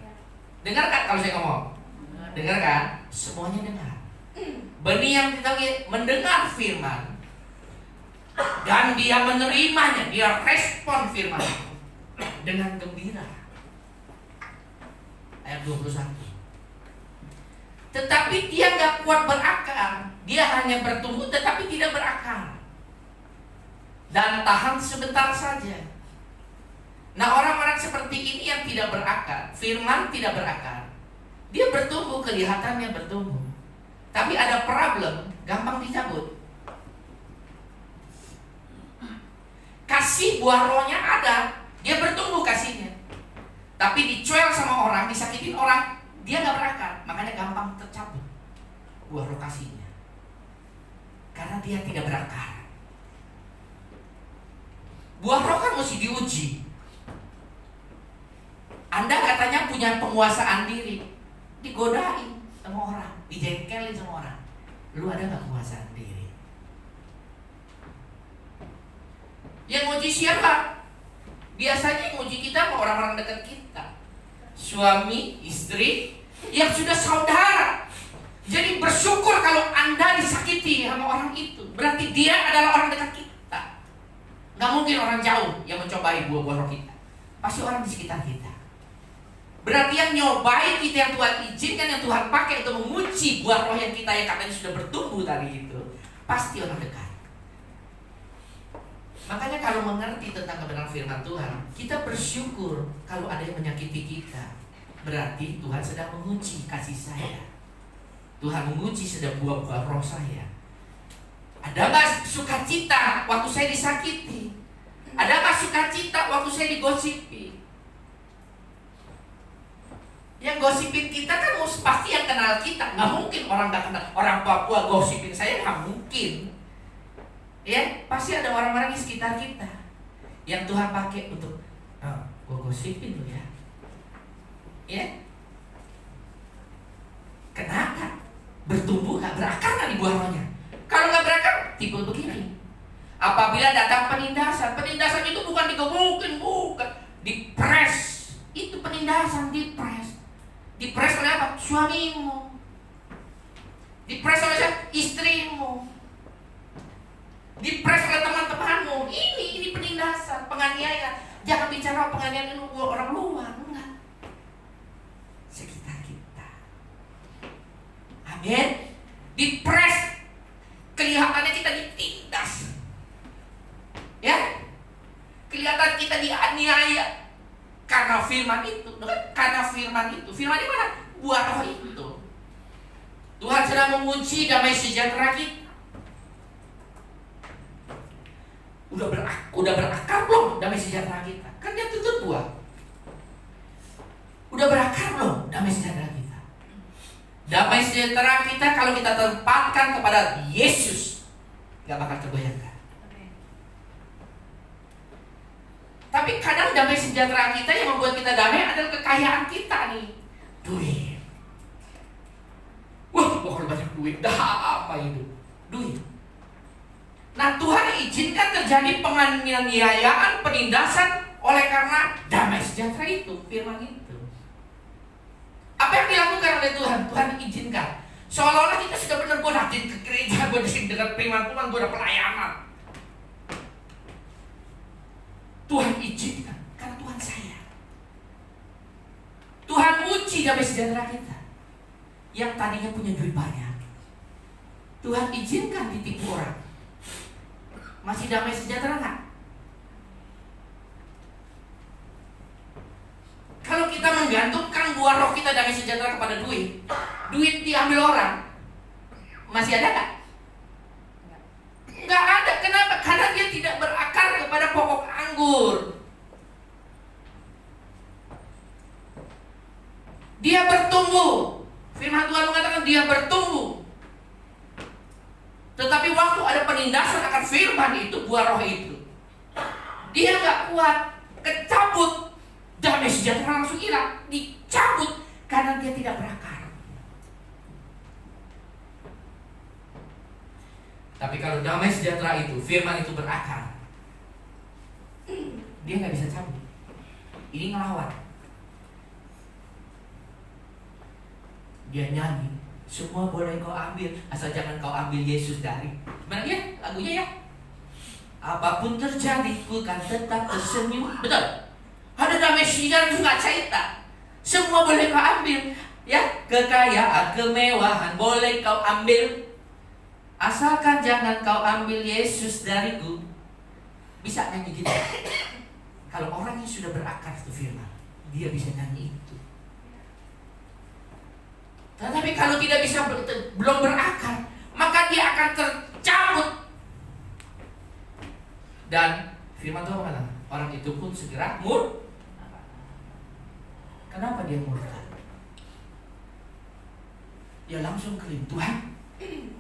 Dengar kan kalau saya ngomong? Dengar kan? Semuanya dengar. Benih yang kita mendengar firman dan dia menerimanya, dia respon firman dengan gembira. Ayat 21. Tetapi dia nggak kuat berakar, dia hanya bertumbuh tetapi tidak berakar dan tahan sebentar saja. Nah, orang-orang seperti ini yang tidak berakar, firman tidak berakar, dia bertumbuh, kelihatannya bertumbuh, tapi ada problem, gampang dicabut. Kasih buah rohnya ada, dia bertumbuh kasihnya, tapi dicuel sama orang, disakitin orang, dia nggak berakar, makanya gampang tercabut buah roh kasihnya, karena dia tidak berakar. Buah roh kan mesti diuji. Anda katanya punya penguasaan diri, digodain sama orang, dijengkelin sama orang. Lu ada nggak penguasaan diri? Yang nguji siapa? Biasanya yang nguji kita orang-orang dekat kita, suami, istri, yang sudah saudara. Jadi bersyukur kalau Anda disakiti sama orang itu, berarti dia adalah orang dekat kita. Gak mungkin orang jauh yang mencobai buah-buah roh kita, pasti orang di sekitar kita. Berarti yang nyobain kita, yang Tuhan izinkan, yang Tuhan pakai untuk menguji buah roh yang kita yang katanya sudah bertumbuh tadi itu, pasti orang dekat. Makanya kalau mengerti tentang kebenaran firman Tuhan, kita bersyukur kalau ada yang menyakiti kita. Berarti Tuhan sedang menguji kasih saya. Tuhan menguji sedang buah-buah roh saya. Ada nggak sukacita waktu saya disakiti? Ada nggak sukacita waktu saya digosipi? Yang gosipin kita kan pasti yang kenal kita. Nggak mungkin orang nggak kenal. Orang Papua gosipin saya, nggak mungkin. Ya, pasti ada orang-orang di sekitar kita yang Tuhan pakai untuk, gue gosipin lu ya. Ya, kenapa? Bertumbuh nggak, berakar nggak di buah rohnya? Kalau nggak berakar, tipe begini. Apabila datang penindasan itu bukan digebukin, bukan, dipres. Itu penindasan, dipres. Dipres oleh apa? Suamimu. Dipres oleh siapa? Istrimu. dipres oleh teman-temanmu. Ini penindasan, penganiayaan. Jangan bicara penganiayaan itu orang luar, enggak. Sekitar kita. Amin. Dipres, kelihatannya kita ditindas. Ya, kelihatan kita dianiaya karena firman itu. Karena firman itu. Firman itu mana? Buah roh itu. Tuhan sedang mengunci damai sejahtera kita. Udah berakar belum damai sejahtera kita? Kan dia tutup buah. Udah berakar belum damai sejahtera kita? Damai sejahtera kita kalau kita tempatkan kepada Yesus, gak bakal tergoyahkan. Tapi kadang damai sejahtera kita yang membuat kita damai adalah kekayaan kita nih. Duit. Wah, kalau banyak duit, dah apa itu? Duit. Nah, Tuhan izinkan terjadi penganiayaan, penindasan oleh karena damai sejahtera itu, firman itu. Apa yang dilakukan oleh Tuhan? Tuhan izinkan. Seolah-olah kita sudah benar, gue rajin ke gereja, gue dengar firman Tuhan, gue udah pelayanan. Tuhan izinkan karena Tuhan sayang. Tuhan uji damai sejahtera kita yang tadinya punya duit banyak. Tuhan izinkan ditipu orang. Masih damai sejahtera nggak? Kalau kita menggantungkan buah roh kita damai sejahtera kepada duit, duit diambil orang, masih ada nggak? Nggak ada. Kenapa? Karena dia tidak berakar kepada pokok anggur. Dia bertumbuh. Firman Tuhan mengatakan dia bertumbuh. Tetapi waktu ada penindasan akan firman itu, buah roh itu, dia nggak kuat, kecabut, damai sejahtera langsung hilang, dicabut karena dia tidak berakar. Tapi kalau damai sejahtera itu, firman itu berakar, dia nggak bisa cabut. Ini ngelawan. Dia nyanyi, semua boleh kau ambil, asal jangan kau ambil Yesus dari. Gimana dia lagunya ya? Apapun terjadi, ku kan tetap tersenyum. Betul. Ada damai sejahtera juga cerita. Semua boleh kau ambil, ya, kekayaan, kemewahan boleh kau ambil, asalkan jangan kau ambil Yesus dariku. Bisa nyanyi gitu. Kalau orang yang sudah berakar itu firman, dia bisa nyanyi itu. Tetapi kalau tidak bisa, belum berakar, maka dia akan tercabut. Dan firman Tuhan mengatakan, orang itu pun segera murka. Kenapa dia murka? Dia langsung klaim, Tuhan,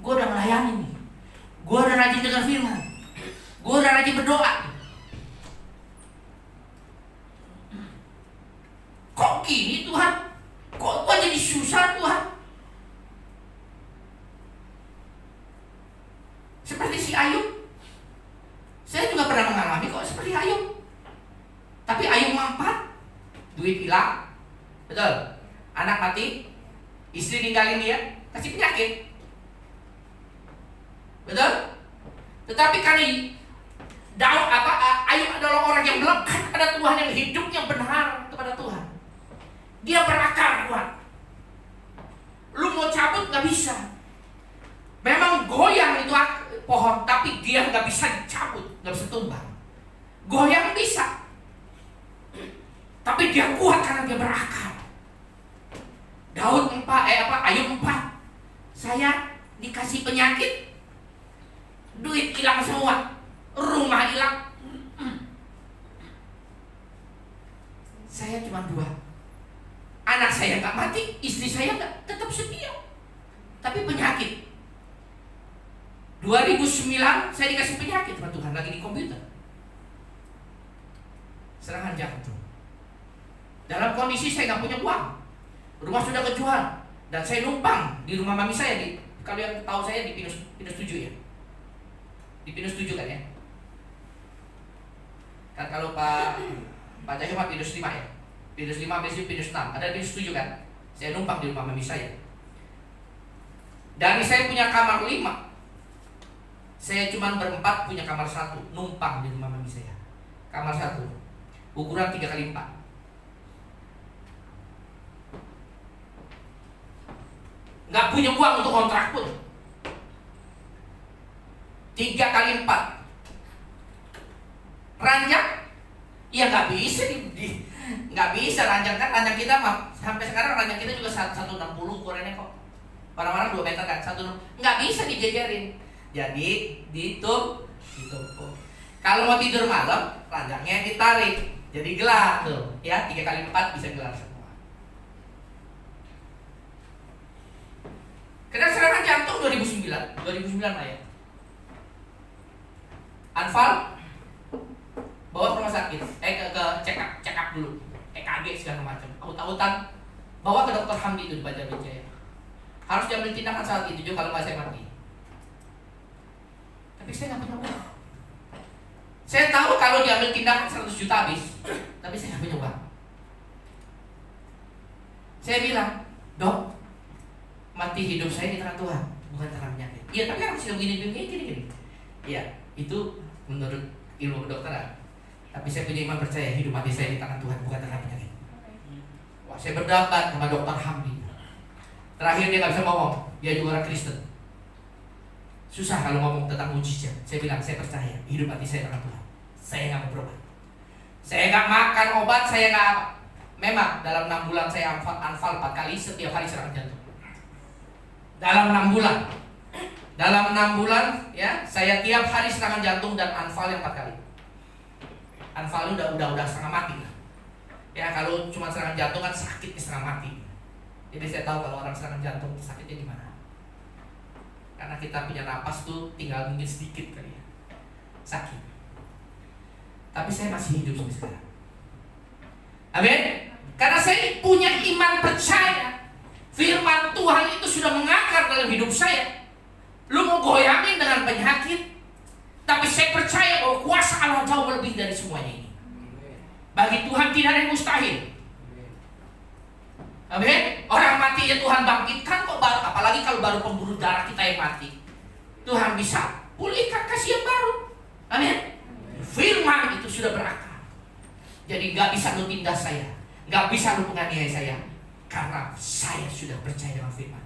gue udah melayani nih, gue udah rajin dengar firman, gue udah rajin berdoa. Kok gini Tuhan? Kok gue jadi susah Tuhan? Seperti si Ayub. Saya juga pernah mengalami kok seperti Ayub. Tapi Ayub mampat, duit hilang, betul. Anak mati, istri ninggalin dia, kasih penyakit, betul. Tetapi karena Ayub adalah orang yang melekat pada Tuhan, yang hidupnya benar kepada Tuhan. Dia berakar kuat. Lu mau cabut nggak bisa. Memang goyang itu pohon, tapi dia nggak bisa dicabut, nggak bisa tumbang. Goyang bisa, tapi dia kuat karena dia berakar. Ayub 4, saya dikasih penyakit, duit hilang semua, rumah hilang. Saya cuma 2. Anak saya nggak mati, istri saya nggak, tetap setia. Tapi penyakit. 2009 saya dikasih penyakit sama Tuhan, lagi di komputer. Serangan jantung. Dalam kondisi saya nggak punya uang, rumah sudah kejual, dan saya numpang di rumah mami saya di, kalau yang tahu saya di Pinus 7 ya, di Pinus 7 kan ya. Kan kalau Pak Cahyo Pak Pinus 5 ya, Pinus 5 besok Pinus 6, ada Pinus 7 kan. Saya numpang di rumah mami saya. Dari saya punya kamar 5, Saya cuma berempat punya kamar satu, numpang di rumah mami saya. Kamar satu, ukuran 3x4. Nggak punya uang untuk kontrak pun. 3x4. Ranjang? Ya nggak bisa nggak bisa ranjang, kan ranjang kita mah sampai sekarang ranjang kita juga 160 ukurannya kok. Orang-orang 2 meter kan, 160. Nggak bisa dijejerin. Jadi ditutup. Kalau mau tidur malam, ranjangnya ditarik. Jadi gelap tuh, ya 3x4 bisa gelap semua. Kena serangan jantung 2009 lah ya. Anfal bawa ke rumah sakit, ke check up dulu, EKG segala macam, aut-autan, bawa ke dokter Hamdi itu di Banjarwijaya. Harus diambil tindakan saat itu juga kalau nggak saya mati. Tapi saya nggak punya uang. Saya tahu kalau diambil tindakan 100 juta habis, tapi saya nggak punya uang. Saya bilang, dok, mati hidup saya di tangan Tuhan, bukan tangan penyakit. Iya, tapi kan masih gini. Iya, itu menurut ilmu kedokteran. Tapi saya punya iman percaya hidup mati saya di tangan Tuhan, bukan tangan penyakit. Wah, saya berdebat sama dokter Hamdi. Terakhir dia nggak bisa ngomong, dia juga orang Kristen. Susah kalau ngomong tentang mujizat. Saya bilang, saya percaya hidup mati saya tangan Tuhan. Saya nggak mau berobat. Saya nggak makan obat, saya nggak apa. Memang dalam 6 bulan saya anfal 4 kali, setiap hari serangan jantung. Dalam 6 bulan. Dalam 6 bulan ya, saya tiap hari serangan jantung dan anfal yang 4 kali. Anfal udah setengah mati lah. Ya kalau cuma serangan jantung kan sakit setengah mati. Jadi saya tahu kalau orang serangan jantung sakitnya gimana. Karena kita punya napas tuh tinggal mungkin sedikit kali ya. Sakit. Tapi saya masih hidup sampai sekarang. Amin. Karena saya punya iman percaya firman Tuhan itu sudah mengakar dalam hidup saya. Lu mau goyangin dengan penyakit, tapi saya percaya bahwa kuasa Allah jauh lebih dari semuanya ini. Bagi Tuhan tidak ada yang mustahil. Amin. Orang mati ya Tuhan bangkitkan kok, apalagi kalau baru pembuluh darah kita yang mati. Tuhan bisa pulihkan, kasih yang baru. Amin. Firman itu sudah berakar. Jadi gak bisa lu tindas saya, gak bisa lu menganiaya saya, karena saya sudah percaya dengan firman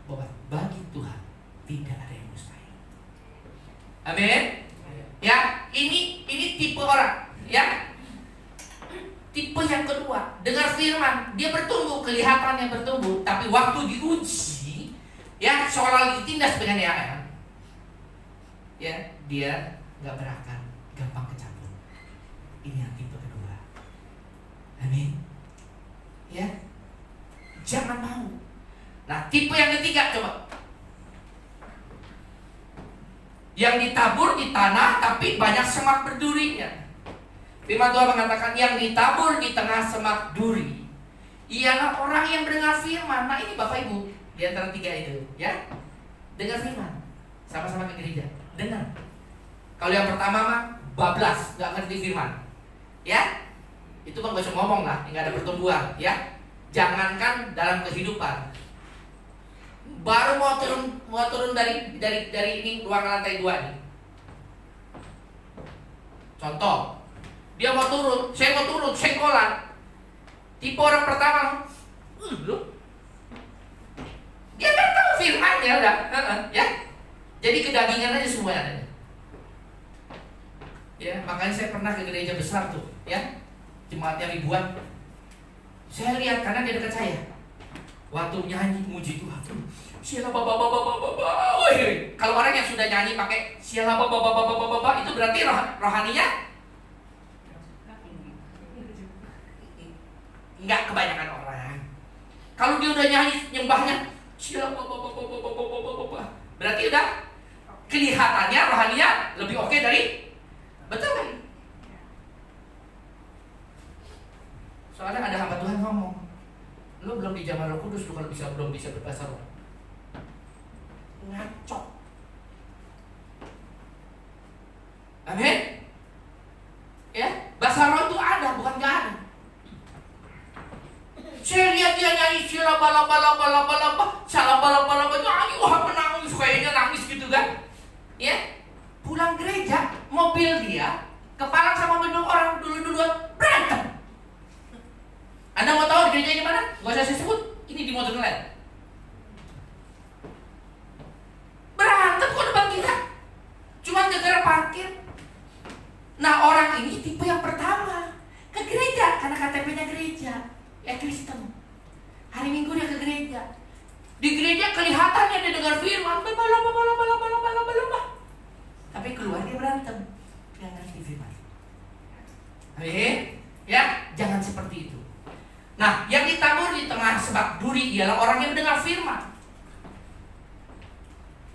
bahwa bagi Tuhan tidak ada yang mustahil. Amin. Ya, ini tipe orang, ya. Tipe yang kedua, dengar firman, dia bertumbuh, kelihatannya bertumbuh, tapi waktu diuji, ya seolah ditindas penganiayaan, ya dia nggak berakar, gampang kecampur. Ini yang tipe kedua. Amin. Ya, jangan mau. Nah, tipe yang ketiga coba. Yang ditabur di tanah, tapi banyak semak berdurinya. Firman Tuhan mengatakan yang ditabur di tengah semak duri ialah orang yang mendengar firman. Nah ini Bapak Ibu, di antara 3 itu, ya, dengar firman, sama-sama ke gereja, dengar. Kalau yang pertama mah bablas, nggak ngerti firman, ya, itu bang gak usah ngomong lah, nggak ada pertumbuhan, ya. Jangankan dalam kehidupan, baru mau turun dari ini ruang lantai 2 nih. Contoh, dia mau turun, saya senggolan. Tipe orang pertama, dia kan tahu firmannya udah, ya. Jadi kedagingan aja semuanya. Ya, makanya saya pernah ke gereja besar tuh, ya, jemaatnya ribuan. Saya lihat karena dia dekat saya. Waktu nyanyi muji Tuhan, siapa baba. Kalau orang yang sudah nyanyi pakai siapa baba itu berarti rohaninya nggak kebanyakan orang. Kalau dia udah nyanyi nyembahnya siapa baba, berarti udah kelihatannya rohaninya lebih oke dari, betul kan? Soalnya ada hamba Tuhan ngomong, lu belum dijamah Roh Kudus, lu kalau belum bisa berbahasa roh. Ngaco. Amin. Ya, bahasa roh itu ada, bukan nggak ada. Saya lihat dia nyanyi salaba nyanyi, wah menangis, kayaknya nangis gitu kan? Ya, mobil dia kepalang sama mobil orang duluan berantem. Anda mau tahu di gerejanya mana? Gak usah saya sebut. Ini di motor lain. Berantem kok depan kita. Cuma gara-gara parkir. Nah, orang ini tipe yang pertama ke gereja karena KTP-nya gereja, ya Kristen. Hari Minggu dia ke gereja. Di gereja kelihatannya dia dengar firman, tapi keluar dia berantem. Dia ngerti firman. Ya, jangan seperti itu. Nah, yang ditabur di tengah sebab duri ialah orang yang mendengar firman.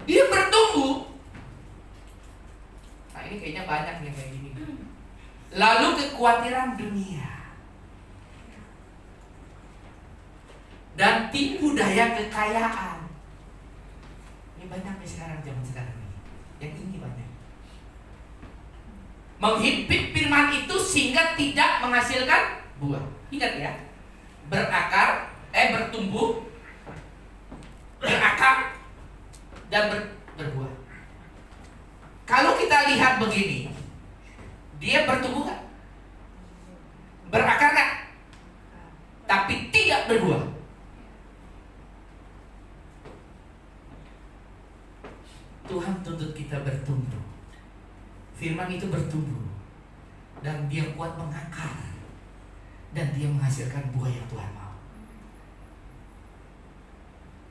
Dia bertumbuh. Nah, ini kayaknya banyak nih kayak gini. Lalu kekhawatiran dunia dan tipu daya kekayaan. Ini banyak nih sekarang, zaman sekarang ini. Yang ini banyak. Menghimpit firman itu sehingga tidak menghasilkan buah. Ingat ya, bertumbuh, berakar dan berbuah. Kalau kita lihat begini, dia bertumbuh kan? Berakar kan? Tapi tidak berbuah. Tuhan tuntut kita bertumbuh. Firman itu bertumbuh dan dia kuat mengakar dan dia menghasilkan buah yang Tuhan mau.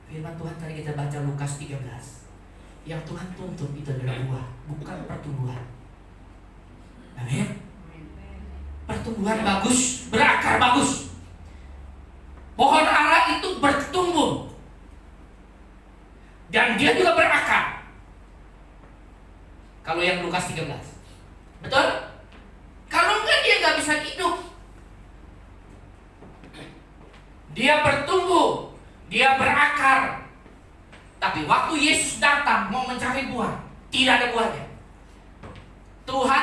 Firman Tuhan tadi kita baca Lukas 13. Yang Tuhan tuntut itu adalah buah, bukan pertumbuhan. Amin. Pertumbuhan bagus, berakar bagus. Pohon ara itu bertumbuh dan dia juga berakar. Kalau yang Lukas 13, betul? Kalau enggak dia nggak bisa hidup. Dia bertumbuh, dia berakar. Tapi waktu Yesus datang mau mencari buah, tidak ada buahnya. Tuhan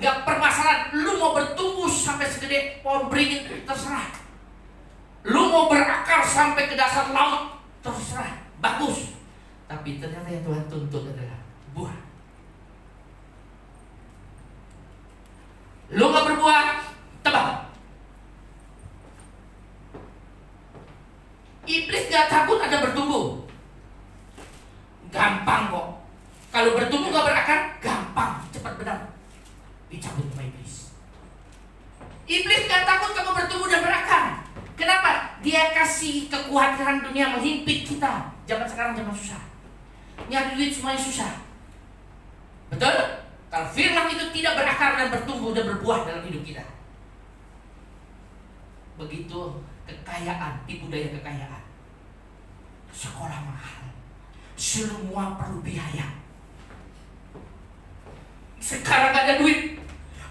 nggak permasalahan. Lu mau bertumbuh sampai segede pohon beringin, terserah. Lu mau berakar sampai ke dasar laut, terserah, bagus. Tapi ternyata yang Tuhan tuntut adalah buah. Lu nggak berbuah, tebang. Iblis gak takut ada bertumbuh. Gampang kok. Kalau bertumbuh gak berakar, gampang, cepat benar. Dicabut sama iblis. Iblis gak takut kamu bertumbuh dan berakar. Kenapa? Dia kasih kekhawatiran dunia menghimpit kita. Zaman sekarang zaman susah. Nyari duit semuanya susah. Betul? Kalau firman itu tidak berakar dan bertumbuh dan berbuah dalam hidup kita. Begitu kekayaan, tipu daya kekayaan. Sekolah mahal, semua perlu biaya. Sekarang gak ada duit.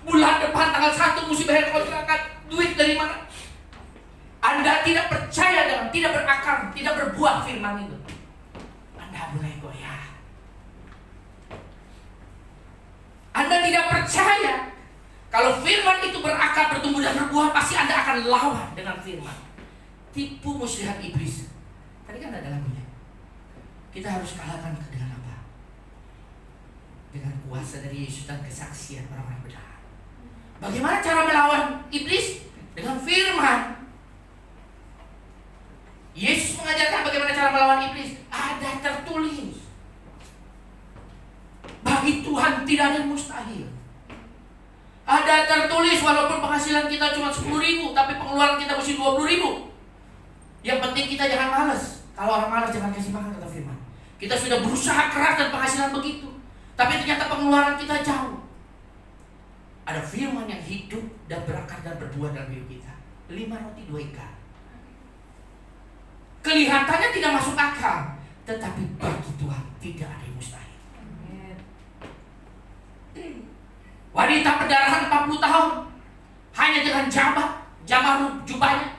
Bulan depan tanggal 1 mesti bayar kontrakan. Duit dari mana? Anda tidak percaya dengan tidak berakar, tidak berbuah firman itu, Anda mulai goyah. Anda tidak percaya kalau firman itu berakar, bertumbuh dan berbuah, pasti Anda akan lawan dengan firman. Tipu muslihat iblis. Tadi kan ada lagunya. Kita harus kalahkan dengan apa? Dengan kuasa dari Yesus dan kesaksian orang-orang benar. Bagaimana cara melawan iblis? Dengan firman. Yesus mengajarkan bagaimana cara melawan iblis. Ada tertulis. Bagi Tuhan tidak ada yang mustahil. Ada tertulis walaupun penghasilan kita cuma 10.000, tapi pengeluaran kita mesti 20.000. Yang penting kita jangan malas. Kalau orang malas jangan kasih makan, kata firman. Kita sudah berusaha keras dan penghasilan begitu, tapi ternyata pengeluaran kita jauh. Ada firman yang hidup dan berakar dan berbuah dalam hidup kita. 5 roti 2 ikan. Kelihatannya tidak masuk akal, tetapi bagi Tuhan tidak ada yang mustahil. Wanita pendarahan 40 tahun hanya dengan jamah jubahnya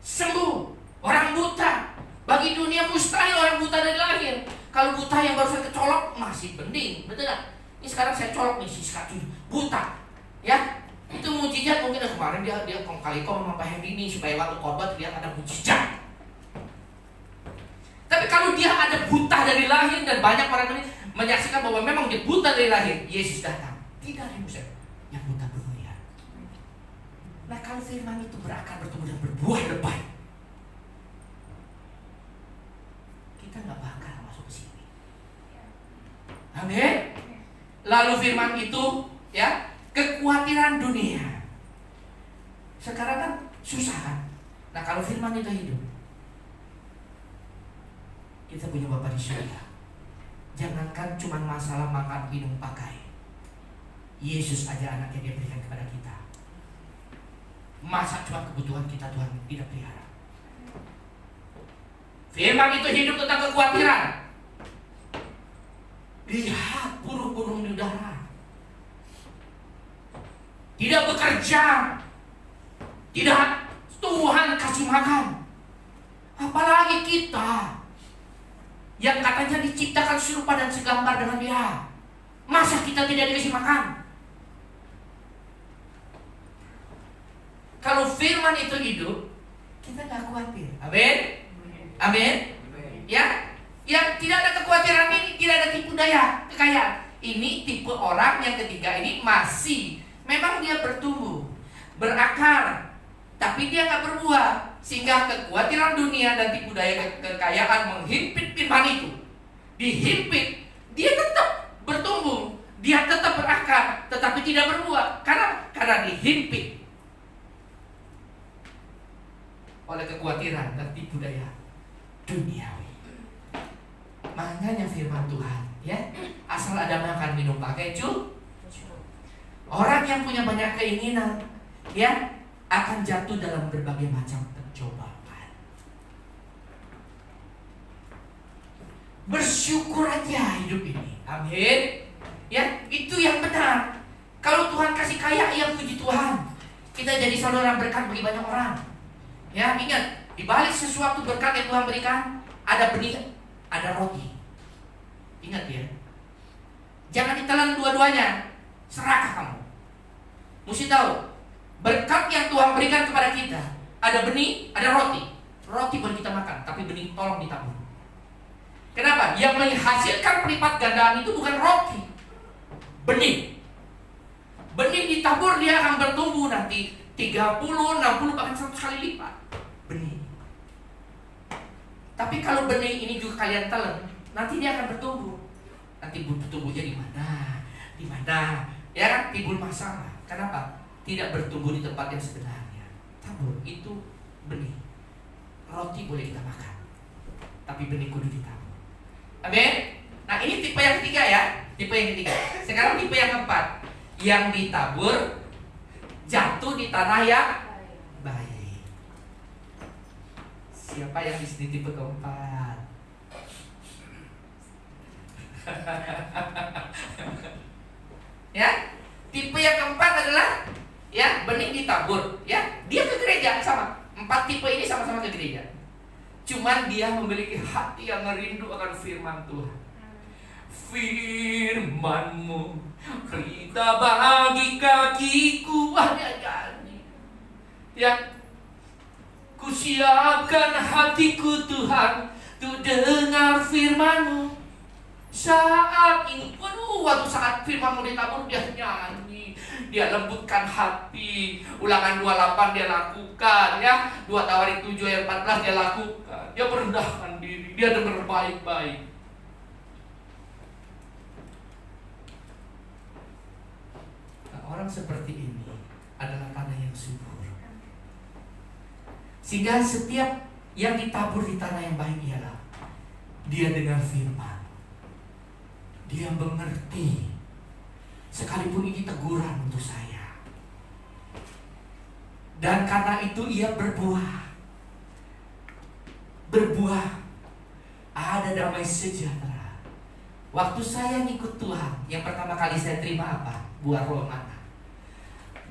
sembuh. Orang buta, bagi dunia mustahil orang buta dari lahir. Kalau buta yang baru saya kecolok masih bening, betul gak? Ini sekarang saya colok nih sisa buta, ya itu mujizat. Mungkin kemarin dia kong kali sama Pak Hendy ini supaya waktu korban dia ada mujizat. Tapi kalau dia ada buta dari lahir dan banyak orang ini menyaksikan bahwa memang dia buta dari lahir, Yesus datang. Tidak ada yang buta bermelihat. Nah, kalau firman itu berakar, bertumbuh dan berbuah lebat, kita nggak bakal masuk ke sini. Amin. Lalu firman itu, ya, kekhawatiran dunia. Sekarang kan susah kan. Nah, kalau firman itu hidup, kita punya Bapa di surga. Jangankan cuma masalah makan, minum, pakai. Yesus aja anaknya dia berikan kepada kita. Masa cuma kebutuhan kita Tuhan tidak pelihara? Firman itu hidup tentang kekhawatiran. Lihat burung-burung di udara, tidak bekerja, tidak Tuhan kasih makan. Apalagi kita yang katanya diciptakan serupa dan segambar dengan Dia. Masa kita tidak dikasih makan? Kalau firman itu hidup, kita gak khawatir. Amin. Amin. Ya, yang tidak ada kekhawatiran ini, tidak ada tipu daya kekayaan. Ini tipe orang yang ketiga ini masih memang dia bertumbuh, berakar, tapi dia gak berbuah. Sehingga kekhawatiran dunia dan tipu daya kekayaan menghimpit firman itu. Dihimpit, dia tetap bertumbuh, dia tetap berakar, tetapi tidak berbuah. Karena dihimpit oleh kekhawatiran dan tipu daya duniawi. Makanya firman Tuhan, ya, asal ada makan, minum, pakai, orang yang punya banyak keinginan, ya, akan jatuh dalam berbagai macam pencobaan. Bersyukur aja hidup ini. Amin. Ya, itu yang benar. Kalau Tuhan kasih kaya, ya puji Tuhan. Kita jadi saudara berkat bagi banyak orang. Ya, ingat, di balik sesuatu berkat yang Tuhan berikan, ada benih, ada roti. Ingat ya. Jangan ditelan dua-duanya. Serakah kamu. Mesti tahu, berkat yang Tuhan berikan kepada kita, ada benih, ada roti. Roti boleh kita makan, tapi benih tolong ditabur. Kenapa? Yang menghasilkan pelipat gandaan itu bukan roti, benih. Benih ditabur, dia akan bertumbuh nanti 30, 60, bahkan 100 kali lipat. Benih. Tapi kalau benih ini juga kalian telan, nanti dia akan bertumbuh. Nanti bertumbuhnya di mana? Di mana? Ya kan? Timbul masalah. Kenapa? Tidak bertumbuh di tempat yang sebenarnya. Tabur itu benih. Roti boleh kita makan, tapi benih kudu ditabur. Amin. Nah, ini tipe yang ketiga ya. Tipe yang ketiga. Sekarang tipe yang keempat, yang ditabur jatuh di tanah yang baik. Siapa yang di sini tipe keempat? Ya, tipe yang keempat adalah ya benih ditabur. Ya, dia ke gereja sama. 4 tipe ini sama-sama ke gereja. Cuman dia memiliki hati yang merindu akan firman Tuhan. Firman-Mu berita bagi kakiku. Ada janji. Ya, kusiapkan hatiku Tuhan untuk dengar firman-Mu. Saat ini, waktu saat firman-Mu ditabur, dia nyanyi, dia lembutkan hati. Ulangan 28 dia lakukan, ya. 2 Tawarik 7 ayat 14 dia lakukan. Dia merendahkan diri, dia dengar baik-baik. Nah, orang seperti ini adalah tanah yang subur. Sehingga setiap yang ditabur di tanah yang baik ialah dia dengar firman, dia mengerti, sekalipun ini teguran untuk saya. Dan karena itu ia berbuah. Ada damai sejahtera. Waktu saya ngikut Tuhan, yang pertama kali saya terima apa? Buah roh mana?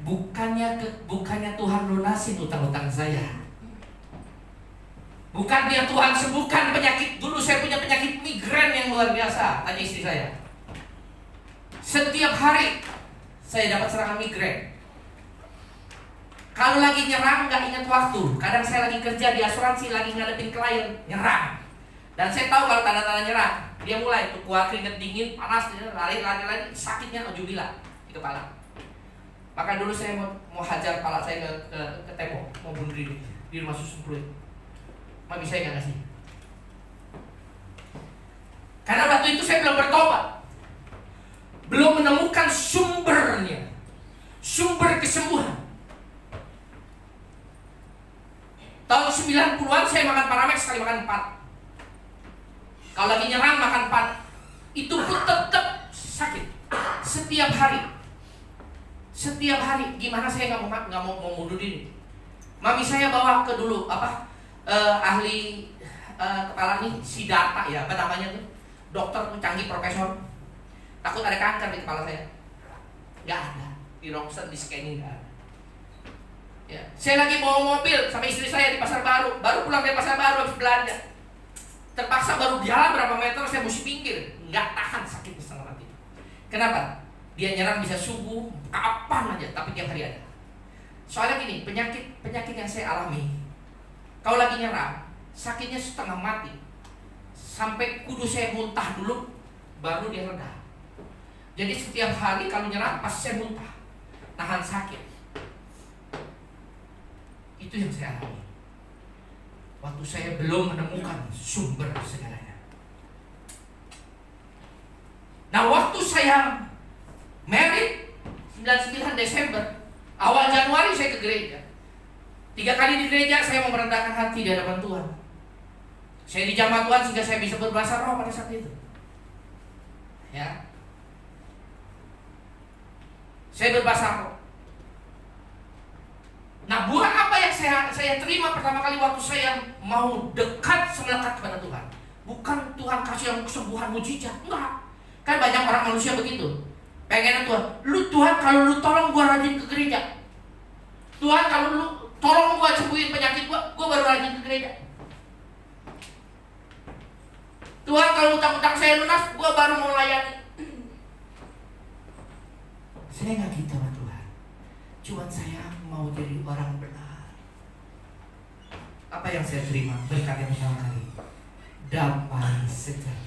Bukannya Tuhan lunasin utang-utang saya. Bukan dia Tuhan sembuhkan penyakit. Dulu saya punya penyakit migrain yang luar biasa. Tanya istri saya. Setiap hari saya dapat serangan migrain. Kalau lagi nyerang gak ingat waktu. Kadang saya lagi kerja di asuransi, lagi ngadepin klien, nyerang. Dan saya tahu kalau tanda-tanda nyerang. Dia mulai tuh keluar keringet dingin, panas, lari, sakitnya jubilah di kepala. Maka dulu saya mau hajar kepala saya ke tembok, mau bunuh diri di rumah susun Pluit. Mami saya nggak ngasih. Karena waktu itu saya belum bertobat, belum menemukan sumbernya, sumber kesembuhan. Tahun 90-an saya makan Paramex sekali makan 4. Kalau lagi nyerang makan 4. Itu pun tetap sakit setiap hari. Setiap hari. Gimana saya nggak mau bunuh diri. Mami saya bawa ke dulu ahli kepala nih, Siddhartha ya, apa namanya tuh, dokter tuh canggih, profesor. Takut ada kanker di kepala saya. Nggak ada. Di ronsen, di scanning nggak ada. Ya. Saya lagi bawa mobil sama istri saya di Pasar Baru pulang dari Pasar Baru habis belanja. Terpaksa baru jalan berapa meter saya mesti pinggir, nggak tahan sakit setengah mati. Kenapa? Dia nyerang bisa subuh, kapan aja, tapi tiap hari ada. Soalnya gini, penyakit yang saya alami, kalau lagi nyerang, sakitnya setengah mati, sampai kudu saya muntah dulu, baru dia reda. Jadi setiap hari kalau nyerang, pas saya muntah, nahan sakit. Itu yang saya alami. Waktu saya belum menemukan sumber segalanya. Nah, waktu saya married 99 Desember, awal Januari saya ke gereja. 3 kali di gereja saya mau merendahkan hati di hadapan Tuhan. Saya dijamah Tuhan sehingga saya bisa berbahasa roh pada saat itu. Ya. Saya berbahasa roh. Nah, buah apa yang saya terima pertama kali waktu saya mau dekat melekat kepada Tuhan? Bukan Tuhan kasih yang kesembuhan mujizat, enggak. Kan banyak orang manusia begitu. Pengennya Tuhan kalau lu tolong gua rajin ke gereja. Tuhan kalau lu tolong gua sembuhin penyakit gua baru rajin ke gereja. Tuhan kalau utang-utang saya lunas, gua baru mau layani. Saya nggak gitu sama Tuhan. Cuma saya mau jadi orang benar. Apa yang saya terima? Berkat yang pertama kali, damai sejahtera.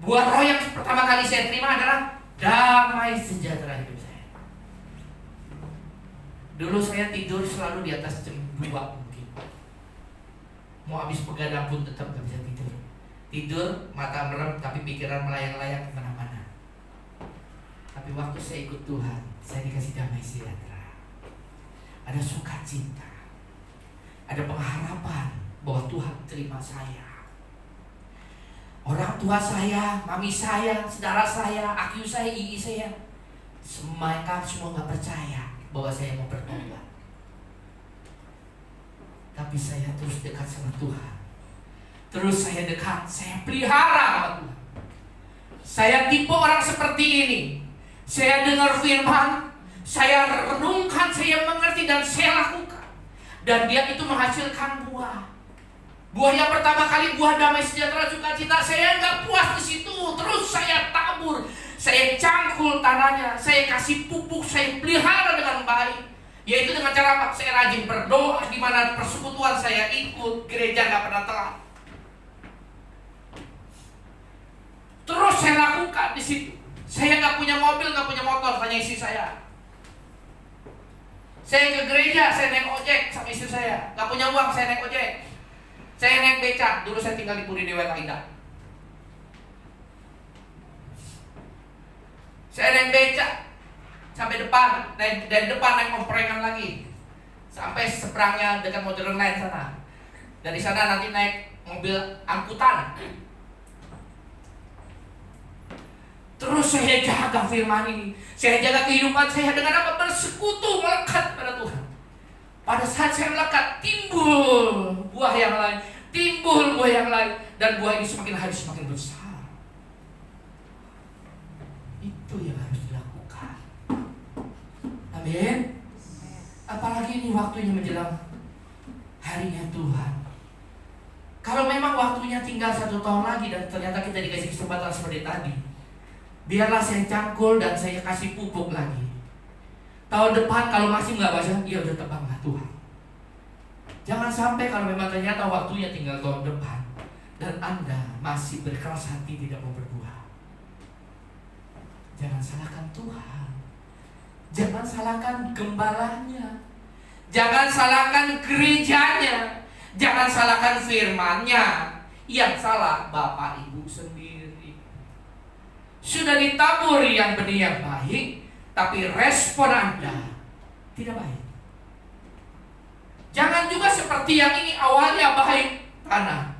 Buah roh yang pertama kali saya terima adalah damai sejahtera hidup saya. Dulu saya tidur selalu di atas jam 2 mungkin. Mau habis begadang pun tetap gak bisa tidur. Tidur, mata merem, tapi pikiran melayang-layang kemana-mana. Tapi waktu saya ikut Tuhan, saya dikasih damai sejahtera. Ada sukacita, ada pengharapan bahwa Tuhan terima saya. Orang tua saya, mami saya, saudara saya, aku saya, ii saya, mereka semua gak percaya bahwa saya mau bertobat. Tapi saya terus dekat sama Tuhan. Terus saya dekat, saya pelihara sama Tuhan. Saya tipe orang seperti ini. Saya dengar firman, saya renungkan, saya mengerti dan saya lakukan. Dan dia itu menghasilkan buah. Buah yang pertama kali buah damai sejahtera sukacita. Saya nggak puas di situ, terus saya tabur, saya cangkul tanahnya, saya kasih pupuk, saya pelihara dengan baik. Yaitu dengan cara apa? Saya rajin berdoa, di mana persekutuan saya ikut, gereja nggak pernah telat. Terus saya lakukan di situ. Saya nggak punya mobil, nggak punya motor, tanya istri saya. Saya ke gereja, saya naik ojek sama istri saya. Nggak punya uang, saya naik ojek. Saya naik becak, dulu saya tinggal di Puri Dewa Indah. Saya naik becak sampai depan, dari depan naik komprengan lagi sampai seberangnya dekat Modern Line sana. Dari sana nanti naik mobil angkutan. Terus saya jaga firman ini, saya jaga kehidupan saya dengan apa? Bersekutu, melekat pada Tuhan. Pada saat saya melekat, timbul buah yang lain, timbul buah yang lain, dan buah ini semakin hari semakin besar. Itu yang harus dilakukan. Amin. Apalagi ini waktunya menjelang harinya Tuhan. Kalau memang waktunya tinggal 1 tahun lagi dan ternyata kita dikasih kesempatan seperti tadi, biarlah saya cangkul dan saya kasih pupuk lagi. Tahun depan kalau masih nggak basah, ya udah tebanglah Tuhan. Jangan sampai kalau memang ternyata waktunya tinggal tahun depan dan Anda masih berkeras hati tidak mau berbuah. Jangan salahkan Tuhan. Jangan salahkan gembalanya. Jangan salahkan gerejanya. Jangan salahkan firman-Nya. Yang salah Bapak Ibu sendiri. Sudah ditabur yang benih yang baik, tapi respon Anda tidak baik. Jangan juga seperti yang ini, awalnya baik tanah,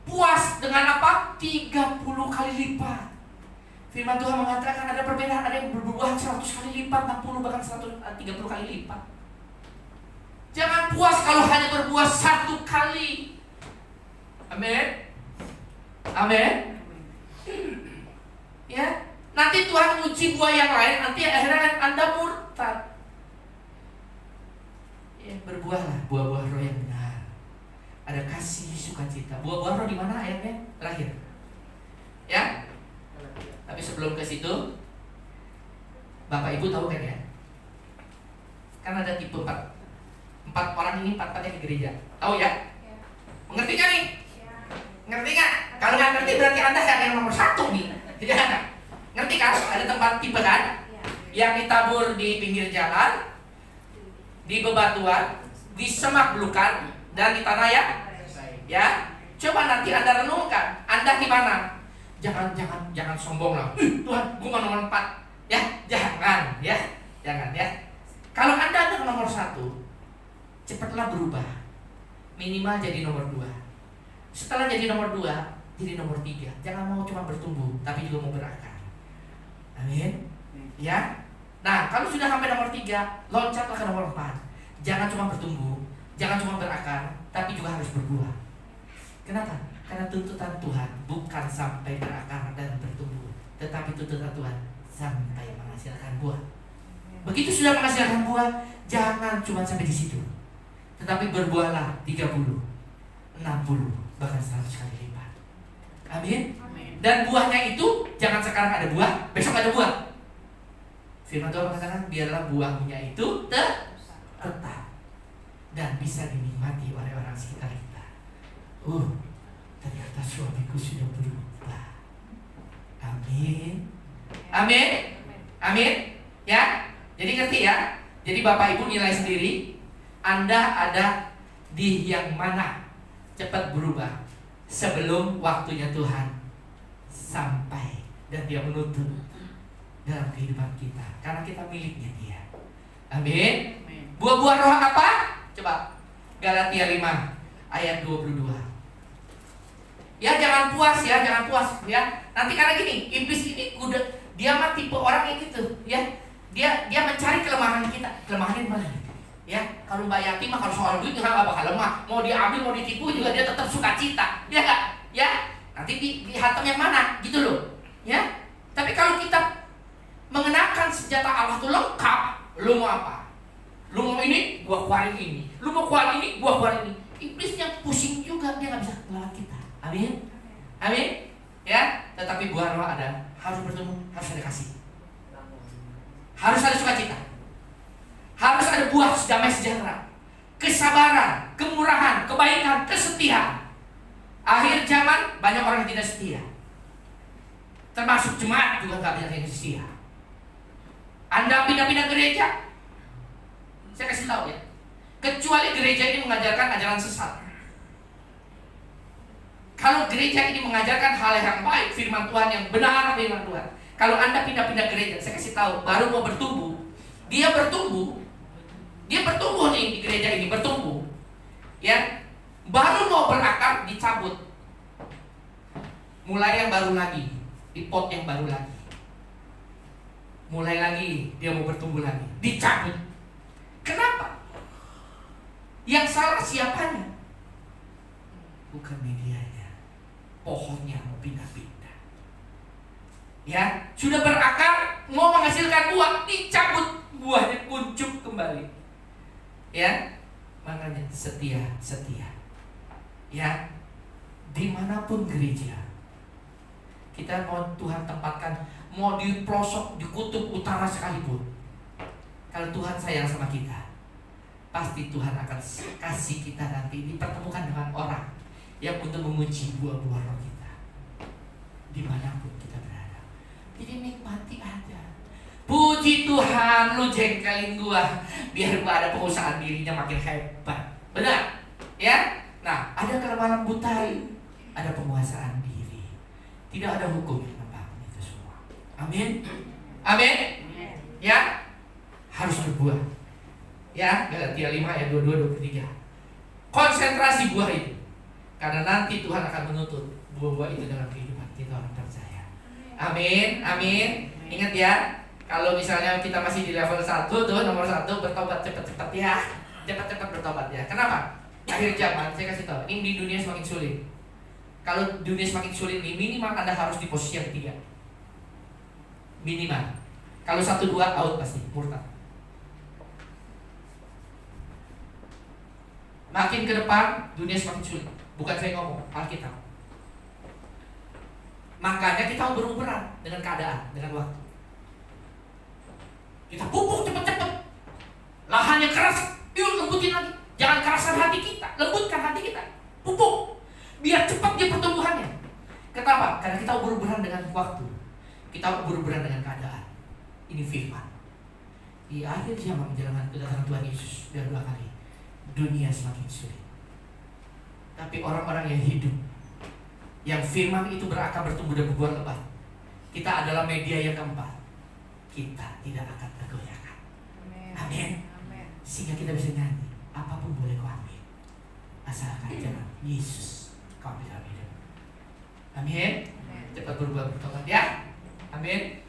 puas dengan apa? 30 kali lipat. Firman Tuhan mengatakan ada perbedaan, ada yang berbuah 100 kali lipat, 60 bahkan 130 kali lipat. Jangan puas kalau hanya berbuah 1 kali. Amin. Amin. Ya, nanti Tuhan uji buah yang lain, nanti akhirnya Anda murtad. Ya, berbuahlah buah-buah roh yang benar. Ada kasih, sukacita. Buah-buah roh di mana ayatnya? Terakhir. Ya. Tapi sebelum ke situ, Bapak Ibu tahu kan ya? Kan ada tipe 4 orang ini 4-4 di gereja. Tahu ya? Mengerti nggak nih? Ngerti nggak? Kalau nggak ngerti berarti Anda yang nomor 1 nih. Tidak ada. Ngerti kan? Ada tempat tipe kan? Yang ditabur di pinggir jalan, di bebatuan, di semak belukar, dan di tanah ya. Coba nanti Anda renungkan, Anda di mana? Jangan sombong lah. Tuhan, gua nomor 4. Ya, jangan ya. Kalau Anda ada nomor 1, cepatlah berubah. Minimal jadi nomor 2. Setelah jadi nomor 2, jadi nomor 3. Jangan mau cuma bertumbuh, tapi juga mau berakar. Amin. Ya. Nah, kalau sudah sampai nomor 3, loncatlah ke nomor 4. Jangan cuma bertumbuh, jangan cuma berakar, tapi juga harus berbuah. Kenapa? Karena tuntutan Tuhan bukan sampai berakar dan bertumbuh, tetapi tuntutan Tuhan sampai menghasilkan buah. Begitu sudah menghasilkan buah, jangan cuma sampai di situ, tetapi berbuahlah 30, 60, bahkan 100 kali lipat. Amin. Dan buahnya itu jangan sekarang ada buah, besok ada buah. Firman Tuhan mengatakan biarlah buahnya itu tetap dan bisa dinikmati oleh orang sekitar kita. Ternyata suamiku sudah berubah. Amin. Amin. Amin. Ya. Jadi ngerti ya. Jadi Bapak Ibu nilai sendiri, Anda ada di yang mana. Cepat berubah sebelum waktunya Tuhan sampai dan Dia menuntut dalam kehidupan kita, karena kita miliknya Dia. Amin. Buah-buah roh apa? Coba Galatia 5 ayat 22. Ya jangan puas ya, Nanti karena gini, iblis ini dia mah tipe orang kayak gitu, ya. Dia mencari kelemahan kita. Kelemahannya mana? Ya, kalau Mbak Yati mah kalau soal duit nggak bakal lemah. Mau diambil, mau ditipu juga dia tetap suka cita. Ya nggak? Ya. Nanti dihantam yang mana? Gitu loh. Ya. Tapi kalau kita mengenakan senjata Allah itu lengkap, lu mau apa? Lu mau ini, gua keluarin ini. Lu mau keluarin ini, gua keluarin ini. Iblisnya pusing juga, dia nggak bisa melawan kita. Amin. Amin. Ya. Tetapi buah roh ada, harus bertemu, harus ada kasih, harus ada sukacita, harus ada buah damai sejahtera, kesabaran, kemurahan, kebaikan, kesetiaan. Akhir zaman banyak orang yang tidak setia, termasuk jemaat juga nggak banyak yang setia. Anda pindah-pindah gereja, saya kasih tahu ya, kecuali gereja ini mengajarkan ajaran sesat. Kalau gereja ini mengajarkan hal yang baik, firman Tuhan yang benar, firman Tuhan. Kalau Anda pindah-pindah gereja, saya kasih tahu, baru mau bertumbuh, dia bertumbuh nih di gereja ini, bertumbuh, ya, baru mau berakar, dicabut, mulai yang baru lagi, di pot yang baru lagi, mulai lagi, dia mau bertumbuh lagi, dicabut. Kenapa? Yang salah siapanya? Bukan medianya, pohonnya mau pindah-pindah. Ya, sudah berakar, mau menghasilkan buah, dicabut, buahnya kuncup kembali. Ya, makanya setia. Ya, dimanapun gereja, kita mau Tuhan tempatkan, mau di pelosok, di kutub utara sekalipun, kalau Tuhan sayang sama kita, pasti Tuhan akan kasih kita nanti dipertemukan dengan orang yang untuk menguji buah-buah roh kita dimanapun kita berada. Jadi nikmati aja. Puji Tuhan, lu jengkelin gua biar gua ada pengusahaan dirinya makin hebat. Benar? Ya? Nah, ada kelemahan butai, ada penguasaan diri. Tidak ada hukum yang membangun itu semua. Amin. Amin. Ya? Harus berbuah. Ya, Galatia 5 ayat 22-23. Konsentrasi buah itu. Karena nanti Tuhan akan menuntut buah-buah itu dalam kehidupan kita orang percaya. Amin. Amin. Ingat ya, kalau misalnya kita masih di level 1 tuh, nomor 1, bertobat cepat-cepat ya. Cepat-cepat bertobat ya. Kenapa? Akhir zaman, saya kasih tahu, ini di dunia semakin sulit. Kalau dunia semakin sulit nih, minimal Anda harus di posisi yang 3. Minimal. Kalau 1, 2 out pasti, murtad. Makin ke depan, dunia semakin sulit. Bukan saya ngomong, Alkitab. Makanya kita berumuran dengan keadaan, dengan waktu. Kita pupuk cepet-cepet. Lahannya keras, yuk lembutin lagi. Jangan keraskan hati kita, lembutkan hati kita. Pupuk, biar cepat dia pertumbuhannya. Kenapa? Karena kita berumuran dengan waktu. Kita berumuran dengan keadaan. Ini firman. Di akhir zaman menjelang kedatangan Tuhan Yesus dan 2 kali, dunia semakin sulit. Tapi orang-orang yang hidup, yang firman itu berakar, bertumbuh dan berbuah lebat, kita adalah media yang keempat. Kita tidak akan tergoyahkan. Amin. Sehingga kita bisa nyanyi, apapun boleh kau ambil, asalkan jangan Yesus kau ambil dalam hidup. Amin. Cepat berubah bertobat ya. Amin.